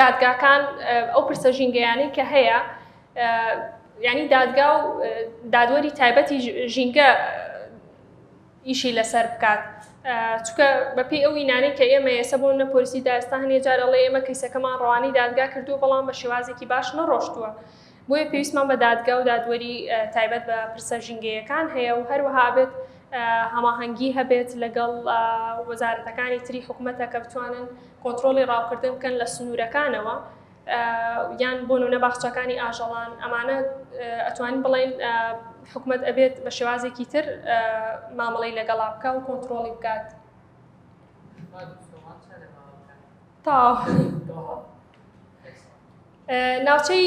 دادگاکان ئەو پرسە ژینگەیانەی کە هەیە ینی دادگا و دادوەری تایبەتی ژینگە ئیشی لەسەر بکات چونکە بەپێی ئەو ئینانەی کە ئێمە ئێستا بۆ نە پۆلیسی دارستان هەنێجار ئەڵێ ئێمە کەیسەکەمان ڕەوانەی دادگا کردووە بەڵام بە شێوازێکی باش نەڕۆشتووە بۆیە پێویستمان بە دادگا و دادوەری تایبەت بە پرسە ژینگەیەکان هەیە و هەروەها بێت هەماهەنگی هەبێت لەگەڵ وەزارەتەکانی تری حکوومەتە کە بتوانن کۆنتترۆلی ڕاوکردن بکەن لە سنوورەکانەوە یان بۆ نمونە باخچەکانی ئاژەڵان ئەمانە ئەتوانین بڵێن حکوومەت ئەبێت بە شێوازێکی تر مامەڵەی لەگەڵا بکە و کۆنتترۆلی بکات تا ناوچەی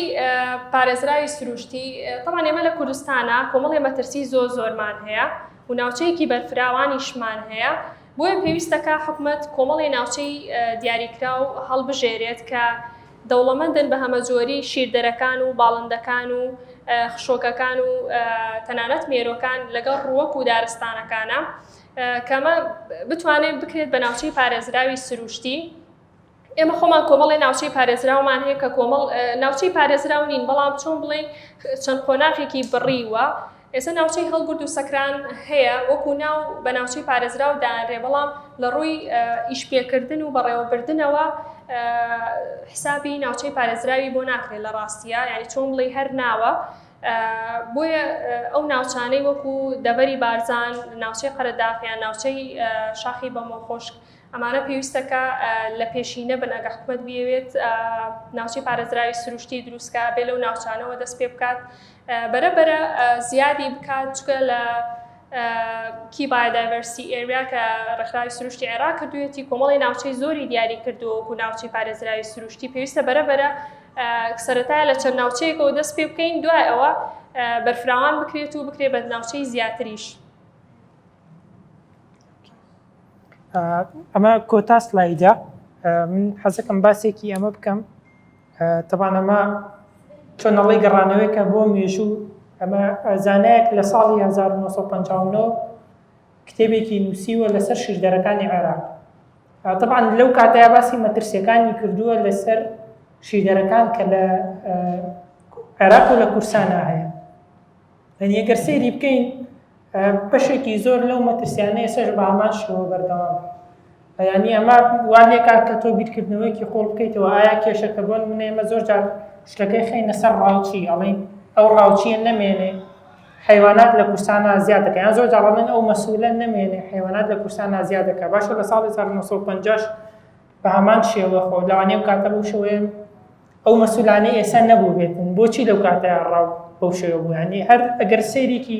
پارێزراوی سروشتی طبعا ئێمە لە کوردستانە کۆمەڵی مەترسی زۆرمان هەیە و ناوچەیەکی بەرفراوانیشمان هەیە بۆیە پێویستەکە حکوومەت کۆمەڵی ناوچەی دیاریکرا و هەڵبژێرێت کە دەوڵەمەندن بە هەمەجۆری شیردەرەکان و باڵندەکان و خشۆکەکان و تەنانەت مێرۆکان لەگەڵ ڕووەک و دارستانەکانە کەمە بتوانێت بکرێت بە ناوچەی پارێزراوی سروشتی. ئێمە خۆمان کۆمەڵی ناوچەی پارێزراومان هەیە کە کۆمەڵ ناوچەی پارێزراو نین بەڵام چۆن بڵێن چەند قۆناغێکی بڕیوە. ئێستا ناوچەی هەڵگورد و سەکران هەیە وەکو ناو بە ناوچەی پارێزراو دانرێ بەڵام لە ڕووی ئیشپێکردن و بەڕێوەبردنەوە حسابی ناوچەی پارێزراوی بۆ ناکرێت لە ڕاستیە یعنی چۆن بڵێ هەر ناوە. بۆیە ئەو ناوچانەی وەکو دەبەری بارزان ناوچەی قەرەداغیان ناوچەی شاخی بەمۆخۆشک ئەمانە پێویستەکە لە پێشینە بن ئەگە حکوومەت بیەوێت ناوچەی پارێزراوی سروشتی دروستکە بێ لەو ناوچانەوە دەست پێ بکات بەرەبەرە زیادی بکات چکە لە کی بایۆدایڤەرسیتی ئێریا کە ڕێکخراوی سروشتی عێراق کردوویەتی کۆمەڵی ناوچەی زۆری دیاری کردووە وەکو ناوچەی پارێزراوی سروشتی پێویستە بەرەبەرە سەرەتایە لە چەند ناوچەیەکەوە دەست پێ بکەین دوای ئەوە بەرفراوان بکرێت و بکرێت بە ناوچەی زیاتریش. ئەمە کۆتا سلایدە من حەزەکەم باسێکی ئەمە بکەم طبعا ئەمە چۆنەڵی گەڕانەوەیکە بۆ مێژوو ئەمە زانایەک لە ساڵی 1950 کتێبێکی نووسیوە لەسەر شیردەرەکانی عێراق. طبعا لەو کاتەیە باسی مەترسیەکانی کردووە لەسەر شیردەرەکان کە لە عێراق و لە کورسانە هەیە. یعنی ئەگەر سەیری بکەین بەشێکی زۆر لەو مەترسیانەیە سەر بە هەمان شێوە بەردەوام. یعنی ئەمە وان لێکات کە تۆ بیرکردنەوەیکی خۆڵ بکەیتەوە ئایا کێشەکە بۆ نمونە ئێمە زۆر جار شتەکەی خەینە سەر ڕاوچی ئەڵێن ئەو ڕاوچیە نەمێنێ حیوانات لە کورسانە زیاد دەکەن یان زۆر جار ئەڵێن ئەو مەسئولە نەمێنێ حیوانات لە کورسانە زیاد دەکات. باشە لە ساڵی 1950 بە هەمان شێوە خۆ لەوانەیە کاتە بەو شێوەیە ئەو مەسئولانەی ئێستا نەبوو بێتن بۆچی لەو کاتەیە ڕاو بەو شێوە بوو. یعنی هەر ئەگەر سەیرێکی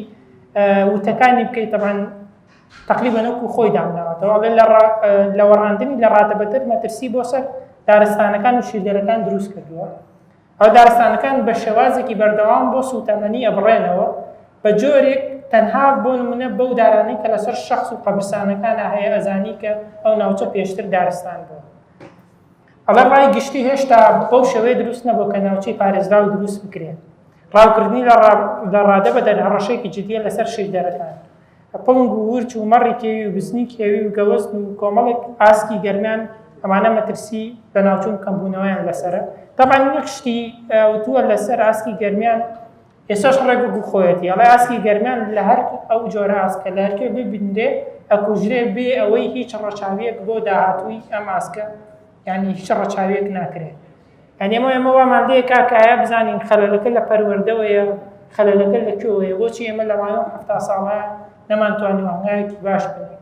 وتەکانی بکەیت طبعا تقریبا وەکو خۆی دامناوەتەوە لە وەڕاندنی لە ڕاتەبەتر مەترسی بۆ سەر دارستانەکان و شیردەرەکان دروست کردووە. ئەو دارستانەکان بە شێوازێکی بەردەوام بۆ سوتەمەنی ئەبڕێنەوە بە جۆرێک تەنها بۆ نمونە بەو دارانەی کە لەسەر شەخص و قەبرستانەکانە هەیە ئەزانی کە ئەو ناوچە پێشتر دارستان بووە. ئەڵێ ڕای گشتی هێشتا بەو شێوەیە دروست نەبوو کە ناوچەی پارێزراو دروست بکرێت. ڕاوکردنی لە ڕادە بە دەرهەڕەشێکی جدیە لەسەر شیردەرەکان. پڵنگ و ورچ و مەڕی کێوی و بزنی کێوی و گەوەست و کۆمەڵێک ئاسکی گەرمیان ئەمانە مەترسی بە ناوچوون کەمبوونەوەیان لەسەرە. طبعا یەک شتی وتووە لەسەر ئاسکی گەرمیان ئێستاش ڕێگوگو خۆیەتی ئەڵێ ئاسکی گەرمیان لە هەر ئەو جۆرە ئاسکە لە هەرکێ ببیندێ ئەکوژرێ بێ ئەوەی هیچ ڕەچاویەک بۆ داهاتووی ئەم ئاسکە یعنی هیچ ڕەچاویەک ناکرێت. یعنی ئێمە وامان لێ کاکایە بزانین خەلەلەکە لە پەروەردەوەیە خەلەلەکە لەکوێوەیە بۆچی ئێمە لە ماوەی 70 ساڵە نەمانتوانی وانگایەکی باش بنین.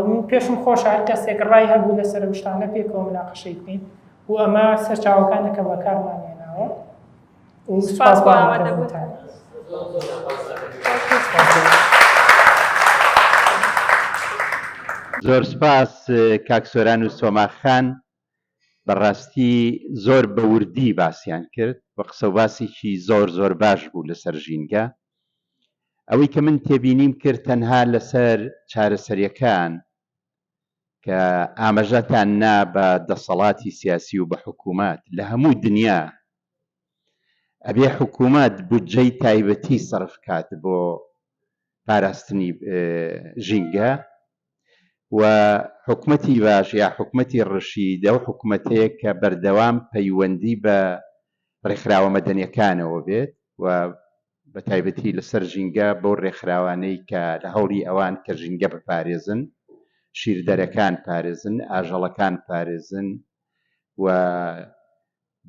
من پێشم خۆش هەر کەسێک ڕای هەبوو لەسەر ئەو شتانە پێکەوە مناقەشەی بکەین و ئەمە سەرچاوەکانەکە بەکارمانهێناوە و سوپاس بۆ ئامادەبوونتان. زۆر سپاس کاک سۆران و سۆماخان بەڕاستی زۆر بەوردی باسییان کرد بە قسە و باسێکی زۆر باش بوو لەسەر ژینگە. ئەوەی کە من تێبینیم کرد تەنها لەسەر چارەسەریەکان کە ئاماژەتان نا بە دەسەڵاتی سیاسی و بە حکوومەت لە هەموو دنیا ئەبێ حکوومەت بودجەی تایبەتی سەرف کات بۆ پاراستنی ژینگە و حکوومەتی باش یا حکوومەتی ڕەشید ئەو حکوومەتەیە کە بەردەوام پەیوەندی بە ڕێکخراوە مەدەنیەکانەوە بێت و بە تایبەتی لەسەر ژینگە بۆ ڕێکخراوانەی کە لە هەوڵی ئەوان کە ژینگە بپارێزن شیردەرەکان پارێزن ئاژەڵەکان پارێزن و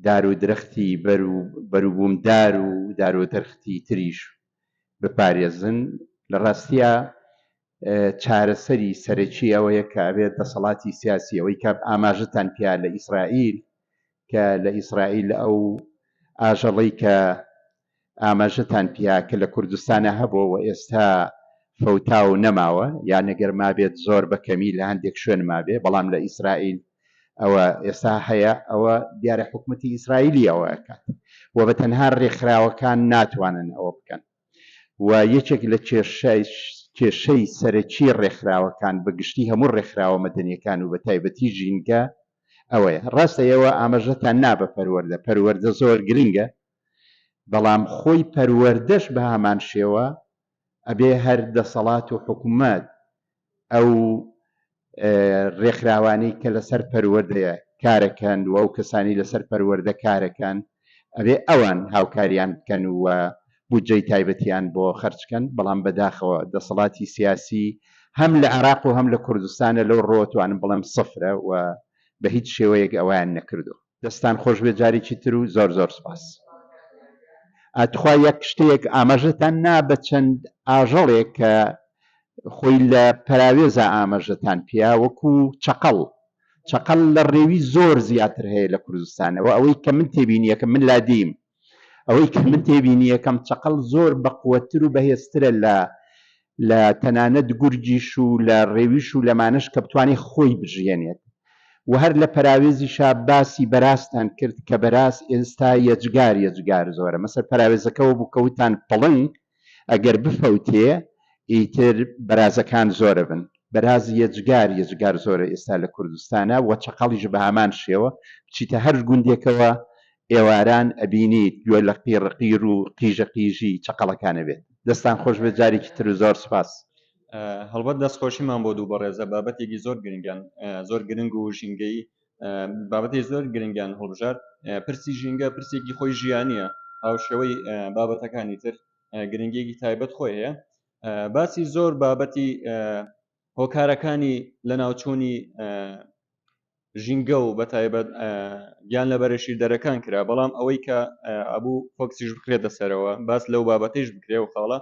دار و درەختی بەروبوومدار و دار و دەرختی تریش بپارێزن. لە ڕاستیە چارەسەری سەرەکی ئەوەیە کە ئەبێت دەسەڵاتی سیاسی ئەوەی کە ئاماژتان پیا لە ئیسرائیل کە لە ئیسرائیل ئەو ئاژەڵەی کە ئاماژتان پیا کە لە کوردستانە هەبوو و ئێستا فەوتا و نەماوە یان ئەگەر مابێت زۆر بەکەمی لە هەندێک شوێن مابێ بەڵام لە ئیسرائیل ئەوە ئێستا هەیە ئەوە دیارە حکوومەتی ئیسرائیلی ئەوەکات و بە تەنها ڕێکخراوەکان ناتوانن ئەوە بکەن و یەکێک لە کێشەی سەرەکی ڕێکخراوەکان بەگشتی هەموو ڕێکخراوە مەدەنیەکان و بە تایبەتی ژینگە ئەوەیە ڕاستە ئێوە ئاماژەتان نابە پەروەردە زۆر گرنگە بەڵام خۆی پەروەردەش بە هەمان شێوە ئەبێ هەر دەسەڵات و حکوومەت ئەو ڕێکخراوانەی کە لەسەر پەروەردەیە کارەکەن و ئەو کەسانی لەسەر پەروەردە کارەکەن ئەبێ ئەوان هاوکاریان بکەن و بودجەی تایبەتیان بۆ خەرجکەن بەڵام بەداخەوە دەسەڵاتی سیاسی هەم لە عێراق و هەم لە کوردستانە لەو ڕۆتوانم بڵێم سفرە و بە هیچ شێوەیەک ئەویان نەکردو. دەستان خۆش بێ جارێکی تر و زۆر زۆر سپاس. ئەتخوا یەک شتێک ئاماژەتان نا بە چەند ئاژەڵێک کە خۆی لە پەراوێزە ئاماژەتان پیا وەکو چەقەڵ لە ڕێوی زۆر زیاتر هەیە لە کوردستانەوە ئەوەی کە من تێبینیە کە من لادیم ئەوەی کە من تێبینیە کەم چەقەڵ زۆر بەقوەتر و بەهێزترە لە تەنانەت گورجیش و لە ڕێویش و لەمانش کە بتوانێت خۆی بژێنێت و هەر لە پەراوێزیشا باسی بەراستان کرد کە بەراست ئێستا یەجگار زۆرە مەسەر پەراوێزەکەەوە بوو کەوتان پڵنگ ئەگەر بفەوتێ ئیتر بەرازەکان زۆرە بن بەراز یەجگار زۆرە ئێستا لە کوردستانە و چەقەڵیش بە هەمان شێوە بچیتە هەر گوندێکەوە ئێواران ئەبینیت گوێ لە قیڕقیر و قیژی چەقەڵەکانە بێت. دەستان خۆش بێت جارێکی تر زۆر سپاس. هەڵبەت دەستخۆشیمان بۆ دوو بەڕێزە بابەتێکی زۆر گرنگ و ژینگەی بابەتی زۆر گرنگیان هەڵبژار پرسی ژینگە پرسێکی خۆی ژیانیە هاوشێوەی بابەتەکانی تر گرنگیەکی تایبەت خۆی هەیە باسی زۆر بابەتی هۆکارەکانی لە ناوچوونی ژینگە و بەتایبەت گیان لە بەرەشی دەرەکان کرا بەڵام ئەوەی کە ئەبوو فۆکسیش بکرێتە سەرەوە باس لەو بابەتەیش بکرێ و خاڵە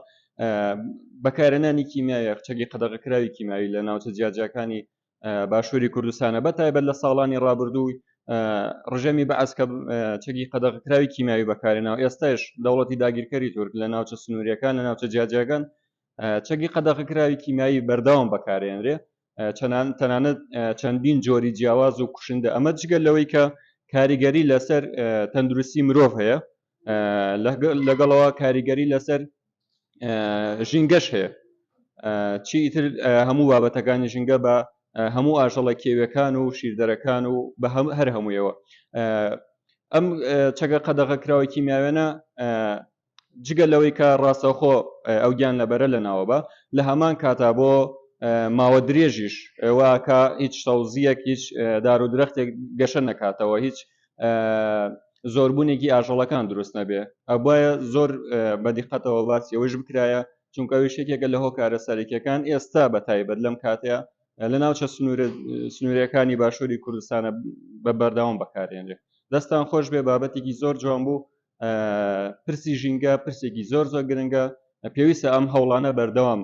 بەکارهێنانی کیمیایی یاخچەکی قەدەغەکراوی کیمیایی لە ناوچە جیاجەکانی باشووری کوردستانە بەتایبەت لە ساڵانی ڕابردووی ڕژەمی بەعەز کە چەکی قەدەغەکراوی کیمیایی بەکارهێناوە ئێستاش دەوڵەتی داگیرکەری تورک لە ناوچە سنووریەکان لە ناوچە جیاجەکان چەکی قەدەغەکراوی کیمیایی بەردەوام بەکارهێنرێ تەنانەت چەندین جۆری جیاواز و کوشندە ئەمە جگە لەوەی کە کاریگەری لەسەر تەندروستی مرۆڤ هەیە لەگەڵەوە کاریگەری لەسەر ژینگەش هەیە چی ئیتر هەموو بابەتەکانی ژینگە بە هەموو ئاژەڵە کێویەکان و شیردەرەکان و بە هەر هەموویەوە ئەم چەکە قەدەغەکراوی کیمیاوێنە جگە لەوەی کە ڕاستەخۆ ئەو گیان لەبەرە لە ناوە بە لە هەمان کاتا بۆ ماوە درێژیش واکە هیچ تەوزیەک هیچ دار و درەختێک گەشە نەکاتەوە هیچ زۆربوونێکی ئاژەڵەکان دروست نەبێ ئەبایە زۆر بەدیقەتەوە باسی ئەوەش بکرایە چونکە وشێکێکە لە هۆکارە سەرەکیەکان ئێستا بەتایبەت لەم کاتەیە لە ناوچە سنووریەکانی باشووری کوردستانە بە بەردەوام بەکارێنرێ دەستان خۆش بێ بابەتێکی زۆر جوان بوو پرسی ژینگە پرسێکی زۆر گرنگە پێویستە ئەم هەوڵانە بەردەوام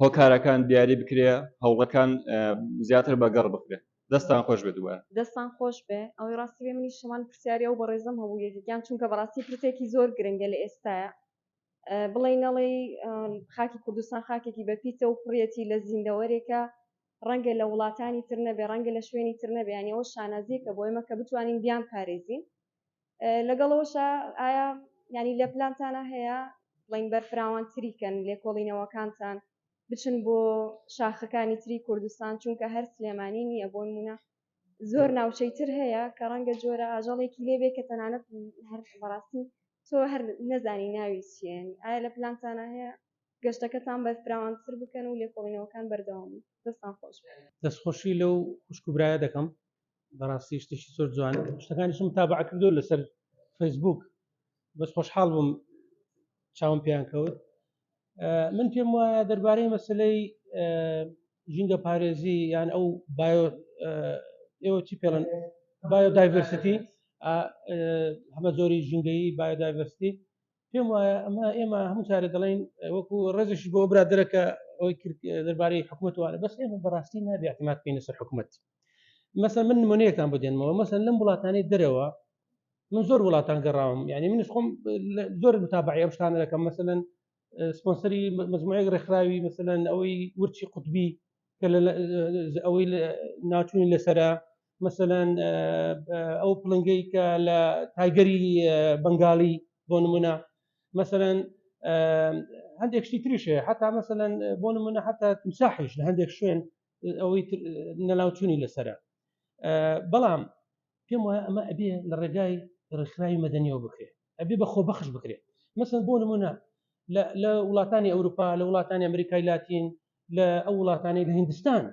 هۆکارەکان دیاری بکرێ هەوڵەکان زیاتر بەگەڕ بکرێ دەستان خۆش بێ دووبارە دەستان خۆش بێ ئەوەی ڕاستی بێ منی شەمان پرسیارە و بەڕێزم هەبوو یەکێکیان چونکە بەڕاستی پرسێکی زۆر گرنگە لە ئێستاە بڵێنەڵێ خاکی کوردستان خاکێکی بەپیتە و پڕێتی لە زیندەوەرێکە ڕەنگە لە وڵاتانی تر نەبێ ڕەنگە لە شوێنی تر نەبێ ینیەوە شانازیەکە بۆ ئێمە کە بتوانین بیان پارێزین لەگەڵەوەشە ئایا ینی لە پلانتانە هەیە بڵین بەرفراوان تریکەن لێکۆڵینەوەکانتان بچن بۆ شاخەکانی تری کوردستان چونکە هەر سلێمانی نییە بۆ نمونە زۆر ناوچەی تر هەیە کە ڕەنگە جۆرە ئاژەڵێکی لێبێ کە تەنانەت هەر بەڕاستی تۆ هەر نەزانی ناوی چیان ئایا لە پلانتانە هەیە گەشتەکەتان بەرفراوانتر بکەن و لێکۆڵینەوەکان بەردەوام دەستان خۆش دەستخۆشی لەو خوشکوبرایە دەکەم بەڕاستی شتێکی زۆر جوان شتەکانیشم تابع کردو لەسەر فەیسبوک بەس خۆشحاڵ بووم چاوم پێیان کەوت من پێم وایە دەربارەی مەسلەی ژینگە پارێزی یان ئەو ئێوە چی پێڵن بایۆدایڤەرسیتی هەمە زۆری ژینگەیی بایۆدایڤەرسیتی پێم وایە ئەمە ئێمە هەموو جارێ دەڵێن وەکو ڕێزشی بۆ برادەرەکە ئەوەی دەربارەی حکوومەت وانە بەس ئێمە بەڕاستی نابێ اعتماد بکەین سەر حکوومەت مەسەن من نمونەیەکان بۆ دێنمەوە مەسەن لەم وڵاتانەی دەرەوە من زۆر وڵاتان گەڕاوم یعنی منش خۆم زۆر متابعی ئەم شتانە دەکەم مەسەن سپۆنسەری مجموعەیەک ڕێکخراوی مەسەن ئەوەی ورچی قوتبی ئەوەی ناچوونی لەسرە مثلەن ئەو پڵنگەی کە لە تایگەری بنگاڵی بۆ نمونە مثلەن هەندێک شتی تریشێ حتا مثلەن بۆ نمونە حتا تمساحیش لە هەندێک شوێن ئەوەی نەلاوچوونی لەسرە بەڵام پێم وایە ئەمە ئەبێ لە ڕێگای ڕێکخراوی مەدەنیەوە بکرێت ئەبێ بە خۆبەخش بکرێت مثلەن بۆ نمونە لە وڵاتانی ئەوروپا لە وڵاتانی ئەمریکای لاتین لە ئەو وڵاتانی لە هندستان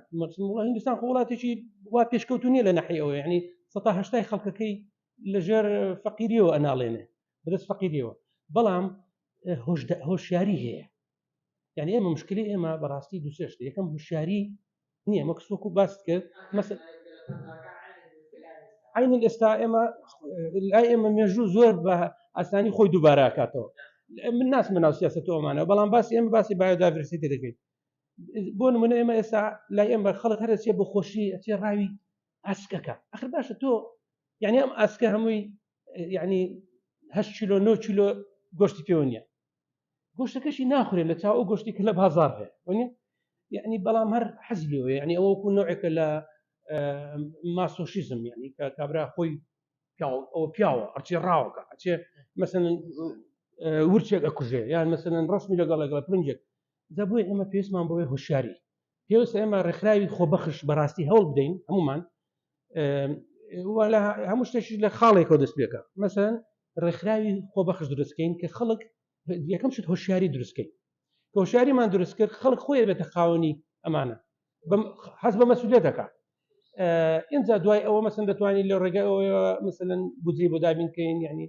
هندستان وڵاتێکی وا پێشکەوتو نیە لە ناحیەوە یعنی 1970 خەڵکەکەی لەژێر فەقیریەوە ئەناڵێنێ بەدەست فەقیریەوە بەڵام هۆشیاری هەیە یعنی ئێمە مشکلی ئێمە بەڕاستی دووسێشت یەکەم هوشیاری نییە مەکسۆکو باست کرد مثلا عین ئێستا ئێمە مێژوو زۆر بە ئاسانی خۆی دووبارە کاتەوە من ناسمە ناو سیاسەتەوەمانە بەڵام باسی ئێمە باسی بایۆدایڤرسیتی دەکەین بۆ نمونە ئێمە ئێستا لای ئێمە خەڵک هەرچێ بە خۆشی ئەچێ ڕاوی ئاسکەکە ئەخر باشە تۆ یعنی ئەم ئاسکە هەمووی یعنی 8 کیلۆ 9 کیلۆ گۆشتی پێوە نییە گۆشتەکەشی ناخورێت لە چاو ئەو گۆشتی کە لە بازار هەیە وانە یعنی بەڵام هەر حەزی لێوە یعنی ئەوە وەکو نوعێکە لە ماسۆشیزم یعنی کە کابرا خۆی ئەوە پیاوە ئەرچێ ڕاوەکە ئەچێ مەسەلەن ورچێک ئەکوژێ یان مەسەلەن ڕسمی لەگەڵ پرنجێک دا بۆی ئێمە پێویستمان بۆی هوشیاری پێویستە ئێمە ڕێکخراوی خۆبەخش بەڕاستی هەوڵ بدەین هەمومان هەموو شتێکی لە خاڵێکەوە دەست پێکە مەسەلەن ڕێکخراوی خۆبەخش دروستکەین کە خەڵک یەکەم شت هۆشیاری دروستکەین کە هۆشیاریمان دروست کرد خەڵک خۆی بێتە خاوەنی ئەمانە حەز بە مەسئولیەتەکە ئینجا دوای ئەوە مەسەن دەتوانین لە ڕێگای ئەوەوە مەسەلەن بودجەی بۆ دابینکەین یعنی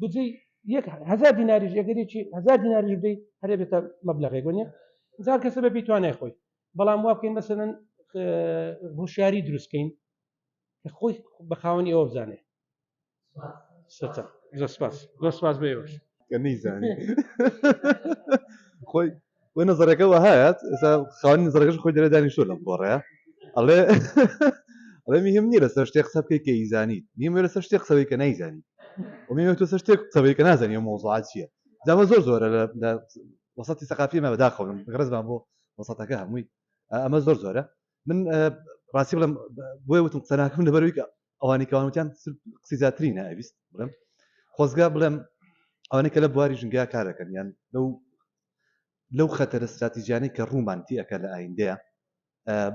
بودجەی 1000 دیناریش ئەگەرێکی 1000 دیناریش بدەیت هەرێ بێتە مەبلەغێک وانە جار کەسە بە بیتوانای خۆی بەڵام وا بکەین مەسەلەن هۆشیاری دروستکەین کە خۆی بە خاوەنی ئەوە بزانێ سپاس بێوەش کە نەیزانی خۆی وی نەزەرەکەەوە هەیەت ئێستا خاوەنی نەزەرەکەش خۆی دەرەدانی شۆ لەم گۆڕەیە ئەڵێ میهم نیە لەسەر شتێک قسە بکەی کە ئیزانیت میهم لەسەر شتێک قسەوەی کە نەیزانی ومیمە تۆ سەر شتێک قسەوەی کە نازانی ئەو مۆزوعات چییە جامە زۆرە لە وەسەتی سەقافیمە بەداخەونم غەرزمان بۆ وەسەتەکە هەمووی ئەمە زۆرە من ڕاستی بڵم بۆیە وتم قسە ناکەم لەبەرەوەی کە ئەوانی کەوانوتیان قسەی زیاترینە ئەویست بڵم خۆزگا بڵێم ئەوانەی کە لە بواری ژنگیا کار دەکەن یان لەو خەتەرە استراتیژیانەی کە ڕوومانتی ئەکە لە ئایندەیە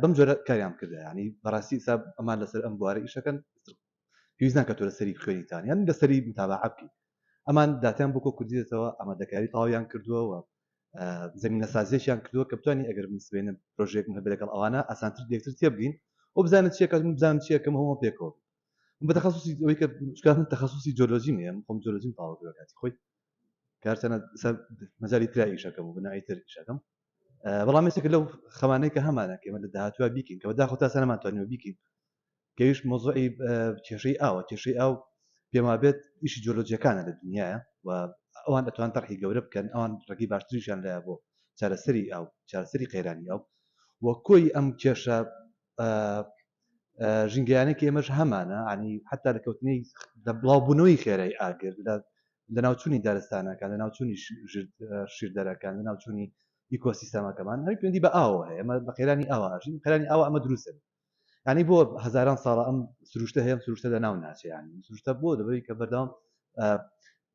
بەم جۆرە کاریان کردە ینی بەڕاستی حساب ئەمان لەسەر ئەم بوارە ئیشەکەن پێویست ناکە تۆ لەسەری خوێنیتان یان لەسەری متابعە بکەیت ئەمان داتیان بۆ کۆ کوردیتەوە ئامادەکاری تەواویان کردووە زمینە سازیشیان کردووە کە بتوانانی ئەگەر بنسبێنن پرۆژێک هەبێت لەگەڵ ئەوانە ئاسانتر یەکتر تێبگەین و بزانێت چیەکە بزانن چیەکەم هەموو پێکەوە بە تەخەسوسی ئەوەی کە من تەخەسوسی جیۆلۆژی نیە خۆم جیۆلۆژیم تاوا کردووە کاتی خۆی کارتەنە مەجالی ترای ئیشەکەم و بناوی تر ئیشەکەم بەڵام ێستێکە لەو خەمانەی کە هەمانە کە ئێمە لە داهاتووە بیکەین کە بەداخەوە تا نەمانتوانێت بیکەین کەویش مۆزوعی کێشەی ئاوە کێشەی ئاو پێما بێت ئیشی جیۆلۆجیەکانە لە دنیاە و ئەوان دەتوان تەرحی گەورە بکەن ئەوان ڕێگەی باشتریشیان لایە بۆ چارەسەری ئاو چارەسەری قەیرانی ئاو وە کۆی ئەم کێشە ژینگەیانەی کە ئێمەش هەمانە عنی حتا لە کەوتنەی بڵاوبوونەوەی خێرای ئاگر لە ناوچوونی دارستانەکان لە ناوچوونی شیردەرەکان لە ناوچوونی ئیکۆسیستەمەکەمان هەمی پەیوەندی بە ئاوە هەیە ئەمە بە قەیرانی ئاوا ئاژین قەیرانی ئاوا ئەمە دروستە ینی بۆ هەزاران ساڵە ئەم سروشتە هەیە سروشتە لە ناو ناچێ ینی سروشتە بۆ دەبێت کە بەردەوام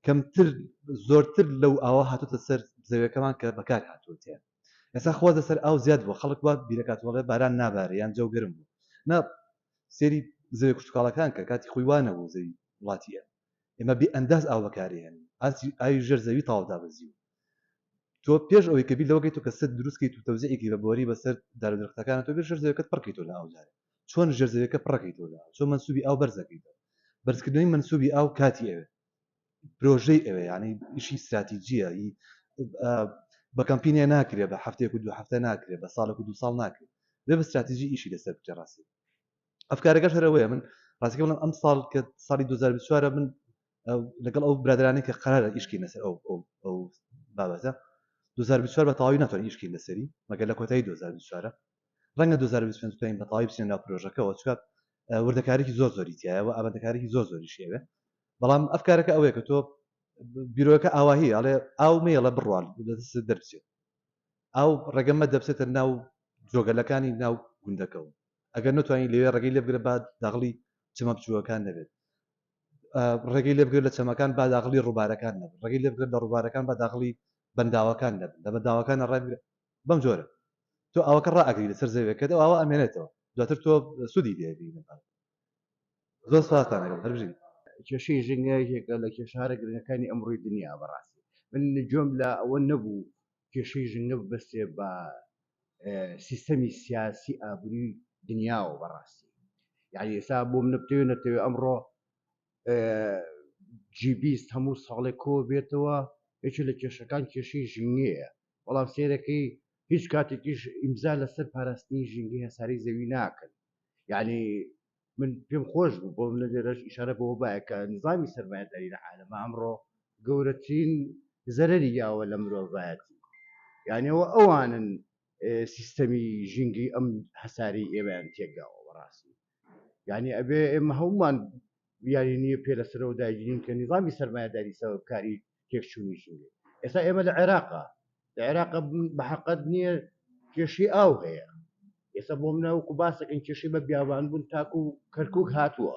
کەمتر زۆرتر لەو ئاوا هاتوتە سەر زەویەکەمان کە بەکار هاتووتێ ئێستا خۆ دەسەر ئاو زیاد بوو خەڵک وا بیرەکاتوەڵێ باران نابارێ یان جەو گەرم بوو نە سێری زەوی کوشتکاڵەکان کە کاتی خۆی وانەبوو زەوی وڵاتیە ئێمە بێ ئەنداز ئاو بەکارێن ئاوی ژێر زەوی تاوەدا بەزیوە تۆ پێش ئەوەی کە بیر لەوەگەی تۆ کە سەد دروستکەیت و تەوزیعێکی بە بۆری بەسەر دارودرختەکانە تۆ بێ ژێر زەویەکەت پڕکەیتەوە لە ئاوجارە چۆن ژێر زەویەکە پڕەکەیتەوە لە چۆن منسوبی ئاو بەرزەکەیتەوە بەرزکردنی منسوبی ئاو کاتی ئەوێ پرۆژەی ئەوێ یعنی ئیشی استراتیجیە بە کەمپینێ ناکرێت بە هەفتەیەک و دوو هەفتە ناکرێت بە ساڵێک و دوو ساڵ ناکرێت بێ بە استراتیژی ئیشی لەسەر بکرێ ڕاستی ئەفکارەکەش هەرەوەیە من ڕاستیکە بڵم ئەم ساڵ کە ساڵی 2024 من لەگەڵ ئەو برادرانی کە قەرارە ئیشکی لەسەر ئەو بابەتە 2024 بە تەواوی ناتوانین ئیشکی لەسەری مەگەر لە کۆتایی 2024 ڕەنگە 2025 توانین بە تەواوی بچین ناو پرۆژەکەەوە چکات وردەکارێکی زۆری تایە و ئامادەکارێکی زۆری شێوێ بەڵام ئەفکارەکە ئەوەیە کە تۆ بیرۆەکە ئاواهی ئەڵێ ئاو مێڵە بڕوال دەربچێت ئاو ڕێگەمە دەبچێتە ناو جۆگەلەکانی ناو گوندەکەون ئەگەر نتوانین لێوێ ڕێگەی لێ بگرە بعد داغڵی چەمە بچووەکان نەبێت ڕێگەی لێ بگرێت لە چەمەکان با داغڵی ڕووبارەکان نەبن ڕێگەی لێ بگرێت لە ڕووبارەکان با داغڵی بەنداوەکان نەبن لە بەنداوەکان ڕای بەم جۆرە تۆ ئەوەکە ڕائەگری لەسەر زەوێکەکە ئەوە ئەمێنێتەوە دواتر تۆ سوودی دێبی زۆر سپاسان لەگەڵ هەربژین کێشەی ژنگایەکێکە لە کێشارە گرنگەکانی ئەمڕۆی دنیا بەڕاستی من جۆم لە ئەوە نەبوو کێشەی ژنگە ببەستێ بە سیستەمی سیاسی ئابووری دنیاوە بەڕاستی یعنی ئێستا بۆ من نەتەوێت ئەمڕۆ جیبیست هەموو ساڵێک کۆ بێتەوە یەکێ لە کێشەکان کێشەی ژنگەیە بەڵام سێرەکەی هیچ کاتێکیش ئیمزا لەسەر پاراستنی ژنگی هەساری زەوی ناکەن یعنی من پێم خۆش بوو بۆ لە لێرەش ئیشارە بەوە باە کە نظامی سەرمایهداری لە عالەمە ئەمڕۆ گەورەترین زەرەری یاوە لە مرۆڤایەتی یانیەوە ئەوانن سیستەمی ژینگی ئەم هەساری ئێوەیان تێکداوە بەڕاستی یعنی ئەبێ ئێمە هەمومان یاری نییە پێ لەسەرەوە داگیرین کە نظامی سەرمایهداری سەبەبکاری تێکچوونی ژینگی ئێستا ئێمە لە عێراقا لە عێراقا بەحەقەت نییە کێشی ئاو هەیە ئێستا بۆ منەوەکو باسەکەین کێشەی بە بیابان بوون تاکو و کەرکک هاتووە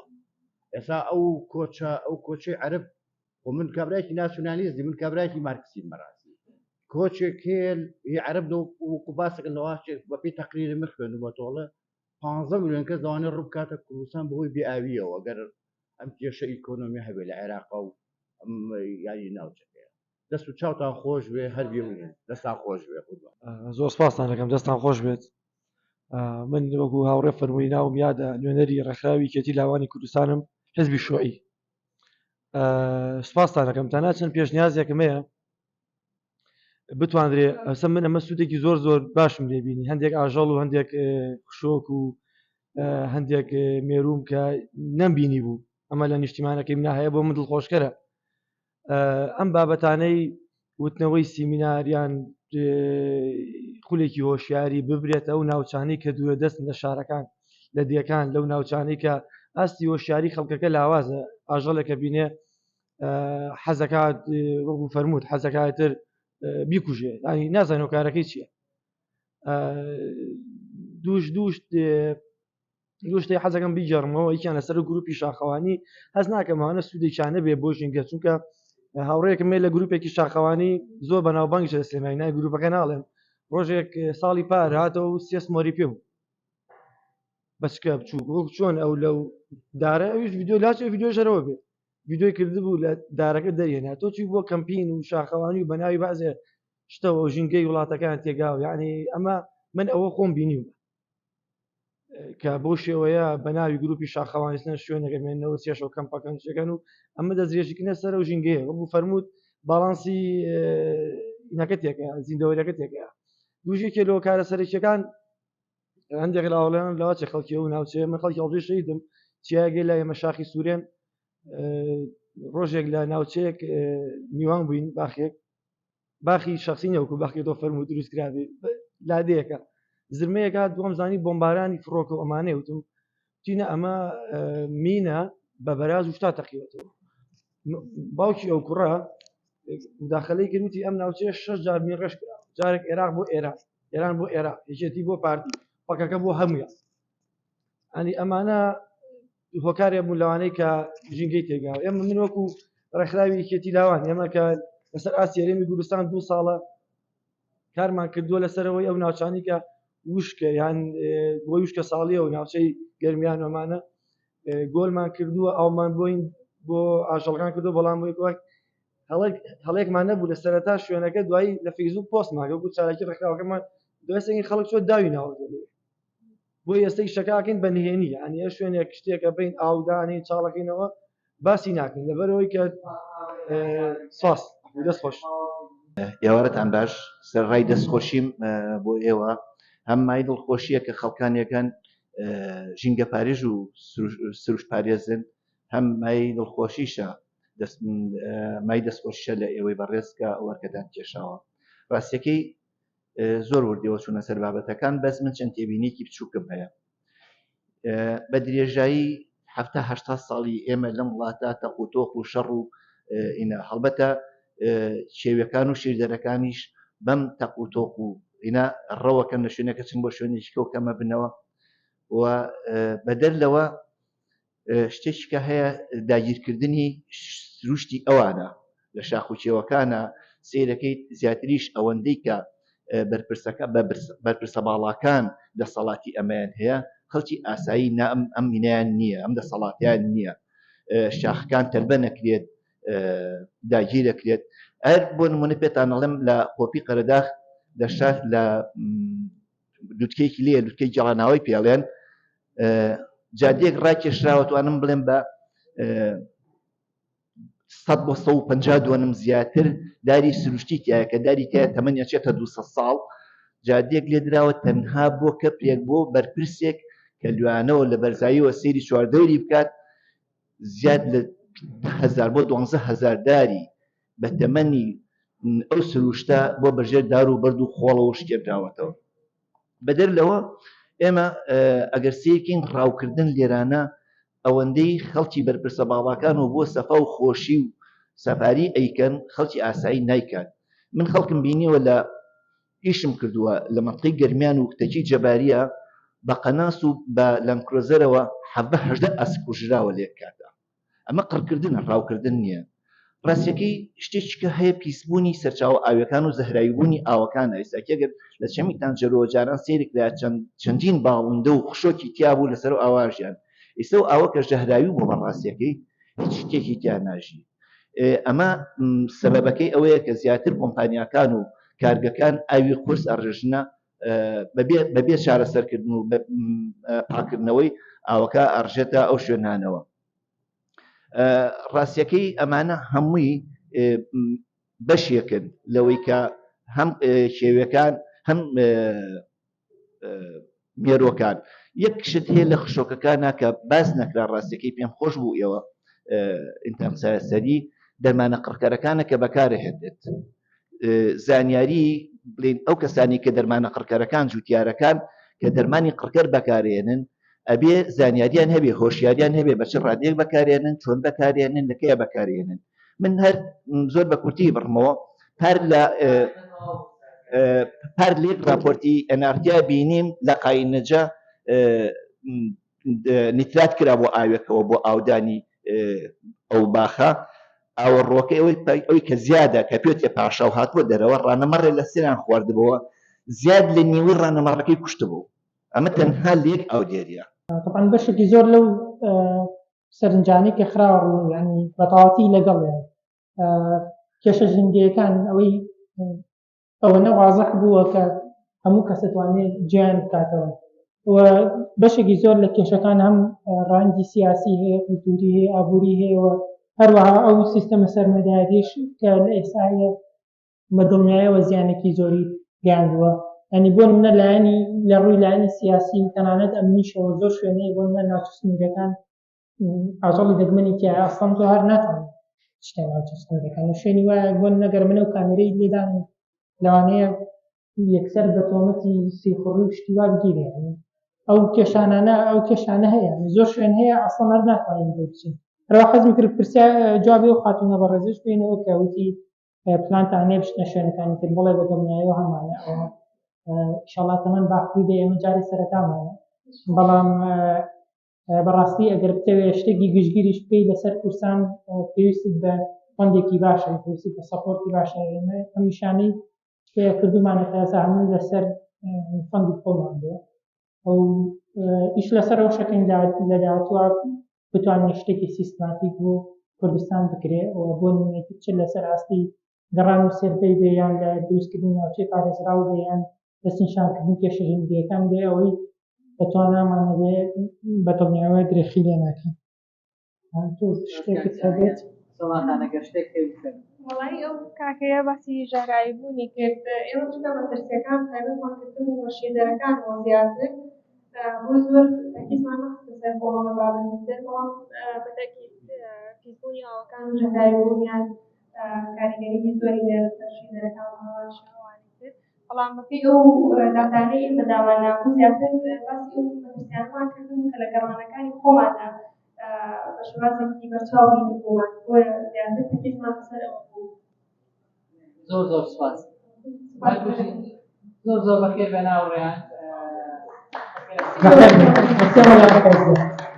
ئێستا ئەو کۆچە ئەو کۆچەی عەرب و من کابراایکی ناسیۆنالیستی من کابراایکی مارکسیزم بەڕاستی کۆچێک هێل هی عەرب وەکو باسەکە لەواشێک بەپێی تەقریری من خوێندومە تۆڵە 15 ملیۆن کەس دەوانێت ڕووبکاتە کوردستان بەهۆی بێئاویەوە گەر ئەم کێشە ئیکۆنۆمی هەبێ لە عێراقا و ئەم یاری ناوچەکەیە دەست و چاوتان خۆش بێ هەر بێ دەستان خۆش بێ زۆر سپاسان دەکەم دەستان خۆش بێت من وەکو هاوڕێ فەرمووی ناوم یادە نوێنەری ڕێکخراوی کێتی لاوانی کوردستانم حزبی شۆعی سپاسان دەکەم تا ناچەند پێشنیازێکم هەیە بتوانرێ ئەسە من ئەمە سوودێکی زۆر زۆر باشم لێبینی هەندێک ئاژەڵ و هەندێک خشۆک و هەندێک مێروم کە نەمبینی بوو ئەمە لە نیشتیمانەکەی منە هەیە بۆ من دڵخۆشکەرە ئەم بابەتانەی وتنەوەی سیمیناریان خولێکی هۆشیاری ببرێتە ئەو ناوچانەی کە دوورە دەستن لە شارەکان لە دیەکان لەو ناوچانەی کە ئاستی هۆشیاری خەڵکەکە لاوازە ئاژەڵێکە بینێ حەزەکات وەکو فەرمووت حەزەکاتر بیکوژێ ئانی نازانێت کارەکەی چییە دوشتی حەزەکەم بیجەڕمەوە یکیان لەسەر گروپی شاخەوانی هەز ناکەمانە سوودێکیانە بێ بۆ ژینگە چونکە هاوڕەیەکم لە گروپێکی شاخەوانی زۆر بەناوبانگی لە سلێمانی نای گروپەکە ناڵێن ڕۆژێک ساڵی پار هاتەوە و سێ سمۆری پێ بوو بەچکە بچوو چۆن ئەو لەو دارە ئەویش ڤیدیۆ لاچ ڤیدیۆ ژەرەوە بێ ڤیدیۆی کردبوو لە دارەکە دەرێنا تۆ چی بۆ کەمپین و شاخەوانی و بەناوی بەعزێ شتەوە ژینگەی وڵاتەکان تێگاو یعنی ئەمە من ئەوە خۆم بینیوە کە بۆ شێوەیە بەناوی گروپی شاخەوانیستن شوێنەکە مێنەوە سێشەوە کەمپەکەنچەکەن و ئەمە دەستێژیکنە سەر و ژینگەیە وەبوو فەرمووت باڵانسی نەکە تێکە زیندەوەریەکە تێکە دوژێکی لەوە کارە سەرکیەکان هەندێک لاوڵیان لەواچە خەڵکی و ناوچەیە من خەڵکی هەڵبژێ شەیدم چیاگەی لە ئێمە شاخی سوورێن ڕۆژێک لە ناوچەیەک میوان بووین باخێک باخی شخصی نەوەکو باخی تۆ فەرموو دروست کرابێ لادەیەەکە زرمەیەکە دووەم زانی بۆمبارانی فڕۆکە و ئەمانەیە وتم تینە ئەمە مینە بە بەراز و شتا تەقیوەتەوە باوکی ئەو کوڕە مداخلەی کردوتی ئەم ناوچەیە 6 جار میڕێژ کرا جارێک عێراق بۆ ئێران ئێران بۆ عێراق یەکێتی بۆ پارتی پەکەکە بۆ هەموویە ئەنی ئەمانە هۆکارێ بوو لەوانەی کە ژینگەی تێگاوە ئێمە من وەکو ڕێکخراوی کێتی لاوان ئێمە کە لەسەر ئاسی هەرێمی کوردستان 2 ساڵە کارمان کردووە لەسەرەوەی ئەو ناوچانی کە وشکە یان بۆ وشکە ساڵیە و ناوچەی گەرمیان ئەمانە گۆلمان کردووە ئەومان بۆین بۆ ئاژەڵەکان کردو بەڵام هەڵەیەکمان نەبوو لە سەرەتا شوێنەکە دوایی لە فەیسبوک پۆستماکە وەکو چالاکی ڕێکخراوەکەمان دوای خەڵک چۆ داوی ناوەدە بۆ ئێستای شەکاکەین بە نهێنی ئەنی ئە شوێنێک شتێکە بین ئاودانی چاڵەکەینەوە باسی ناکەین لەبەرەوەی کە ساس دەست خۆش ئێوارەتان باش سەرڕای دەستخۆشیم بۆ ئێوە هەم مای دڵخۆشیە کە خەڵکانیەکەن ژینگە پارێژ و سروش پارێزن هەم مای دڵخۆشیشە مای دەستخۆشیشە لە ئێوەی بەڕێزکە وەرکەدان کێشاوە ڕاستیەکەی زۆر وردیەوە چوونە سەر بابەتەکان بەس من چەند تێبینێکی بچووکم هەیە بە درێژایی 70 ساڵی ئێمە لەم وڵاتە تەقوتۆق و شەڕ و ئینە هەڵبەتە شێوەکان و شیردەرەکانیش بەم تەقوتۆق و ئینە ڕەوەکەم لە شوێنەکە چنگ بۆ شوێنێکی کەوکەمە بنەوە و بەدەر لەوە شتێکی کە هەیە داگیرکردنی سروشتی ئەوانە لە شاخوچێوەکانە سیرەکەیت زیاتریش ئەوەندەی کە بەرپرسە باڵاکان دەسەڵاتی ئەمەیان هەیە خەڵکی ئاسایی ئەم مینیان نییە ئەم دەسەڵاتیان نییە شاخەکان تەربە نەکرێت داگیر دەکرێت ئەر بۆ نمونە پێتان ئەڵێم لە خۆپی قەرەداغ لە شار لە لوتکەیەکی لێ لوتکەی جەڵاناوی پێڵێن جادەیەک ڕاکێشراوە توانم بڵێم بە 100 بۆ 150 دووەنم زیاتر داری سروشتی تایە کە داری تایە تەمەنی ئەچێتە 200 ساڵ جادەیەک لێ دراوە تەنها بۆ کەپرێک بۆ بەرپرسێک کە لوانەوە لە بەرزاییەوە سەیری چواردەوری بکات زیاد لە 1000 بۆ 12000 داری بە تەمەنی ئەو سروشتە بۆ بەژێر دار و بەرد و خۆڵەوە شتێدراوەتەوە بەدەر لەوە ئێمە ئەگەر سیرکەین ڕاوکردن لێرانە ئەوەندەی خەڵکی بەرپرسە باڵاکان و بۆ سەفا و خۆشی و سەپاری ئەیکەن خەڵکی ئاسایی نایکات من خەڵکم بینیوە لە ئیشم کردووە لە مەنطقەی گەرمیان و کتەکی جەباریە بە قەناس و بە لەمکرۆزەرەوە 18 ئەسک کوژراوە لێک کاتە ئەمە قڕکردنە ڕاوکردن نییە ڕاستیەکەی شتێکی کە هەیە پیسبوونی سەرچاوە ئاویەکان و زەهراویبوونی ئاوەکانە ئێستاکەگەر لە چەمیتان جەرەوە جاران سێرێک لە چەندین باڵندە و خشۆکی تیابوو لەسەر و ئاواژیان ئێستا و ئاوە کە ژەهراوی بۆ بەڕاستیەکەی هیچ شتێکی تیا ناژی ئەمە سەبەبەکەی ئەوەیە کە زیاتر کۆمپانیاکان و کارگەکان ئاوی قورس ئەڕژنە بەبێ چارەسەرکردن و پاکردنەوەی ئاوەکە ئەڕژێتە ئەو شوێنانەوە ڕاستیەکەی ئەمانە هەمووی بەشێکن لەوەی کە هەم کێوەکان هەم مێرۆکان یەک شت هەیە لە خشۆکەکانە کە باس نەکرا ڕاستیەکەی پێم خۆش بوو ئێوە ئینتەرنسەری دەرمانە قڕکەرەکانە کە بەکارهێنێت زانیاری بڵین ئەو کەسانی کە دەرمانە قڕکەرەکان جوتیارەکان کە دەرمانی قڕکەر بەکارهێنن ئەبێ زانیاریان هەبێ هۆشیاریان هەبێ بە چ ڕادێک بەکارهێنن چۆن بەکارهێنن لەکەیە بەکارهێنن من هەر زۆر بە کورتی بڕمەوە پار لێک راپۆرتی ئەنارتیا بینیم لە قاینەجا نیترات کرا بۆ ئاوێکەوە بۆ ئاودانی ئەو باخە ئاوەڕۆکە ئەوی کە زیادە کە پێوتێ پاشا و هاتووە دەرەوە ڕانەمەڕێ لە سێران خواردبەوە زیاد لە نیوەی ڕانەمەڕەکەی کوشتبوو ئەمە تەنها لێک ئەو دێریە طبعا بەشێکی زۆر لەو سەرنجانەی کە خراوە ینی بەتەواوەتی لەگەڵ کێشە ژینگەیەکان ئەوەی ئەوەنە وازەح بووە کە هەموو کەس دەتوانێت گیان بکاتەوە و بەشێکی زۆر لە کێشەکان هەم ڕەنگی سیاسی هەیە کولتوری هەیە ئابووری هەیەەوە هەروەها ئەو سیستەمە سەرمەداریش کە لە ئێستاە بە دڵنیاییەوە زیانێکی زۆری گەیاندووە ینی بۆ منە لایەنی لە ڕووی لایەنی سیاسی تەنانەت ئەمنیشەوە زۆر شوێنەیە بۆ منە ناوچەسنگەکان ئاژەڵی دەگمەنی تیا ئەسڵەم تۆ هەر ناتوانێت شتێ ناوچەسنگەکان و شوێنی وایە بۆ نەگەر منە و کامێرەی لێدان لەوانەیە یەکسەر بە تۆمەتی سیخڕی و شتیوا بگیرێ ئەو کێشانانە ئەو کێشانە هەیە زۆر شوێن هەیە ئەسڵ هەر ناتوانین بۆ بچین هەروە حەزم کرد پرسیار جوابی و خاتونە بە ڕێزش بینەوە کە وتی پلانتانێ بشتە شوێنەکانی تر بڵێ بە دڵنیاییەوە هەمانە ئەوە ئینشاڵڵا تەمەن باختی بێ ئێمە جاری سەرەتامانە بەڵام بەڕاستی ئەگەر بتەوێ شتێکی گشتگیریش بکەی لەسەر کورسان پێویستت بە فەندێکی باشە پێویستی بە سەپۆرتی باشە ئێمە هەمیشانەی شتەیە کردومانە تازە هەمووی لەسەر فەندی خۆمان بێ ئەو ئیش لەسەر ئەو شەکەین لە داهاتووە بتوانین شتێکی سیستماتیک بۆ کوردستان بکرێ و بۆ نمونەیەکی چ لەسەر ئاستی گەڕان و سێرپەی بێ یان لە دروستکردنی ناوچەی پارێزراو بێ یان دەستنیشانکردنی کێشە ژینگەیەکان بێ ئەوەی دەتوانامانە بێ بە دڵنیاییەوە درێخی لێ ناکەین شتێکت هەبێت سەڵاتانەگەر شتێک پێویستن وڵی ئەو کاکەیە باسی ژەهراویبوونی کرد ئێوە چونکە مەترسیەکان تایبەتمانکردن و بەشێدەرەکان وە زیاتر بۆ زۆر تاکیدمان نەخستە سەر بۆڵە بابەتتر بەڵام بەتاکید پیسبوونی ئاوەکان و ژەهراویبوونیان کاریگەریی زۆری لێرە سەر شێدەرەکان و هەواشەوانی تر بەڵام بەپێی ئەو داتانەی بەداوانابوو زیاتر باسی ئەو مەترسیانمان کردن کە لە گەڕانەکانی خۆمانە بە شێوازێکی بەرچاوی بوومان بۆیە زیاتر تاکیدمان لەسەر ئەوە بوو زۆر سپاس زۆر بەخێر بە ناوڕێیان Grazie a voi.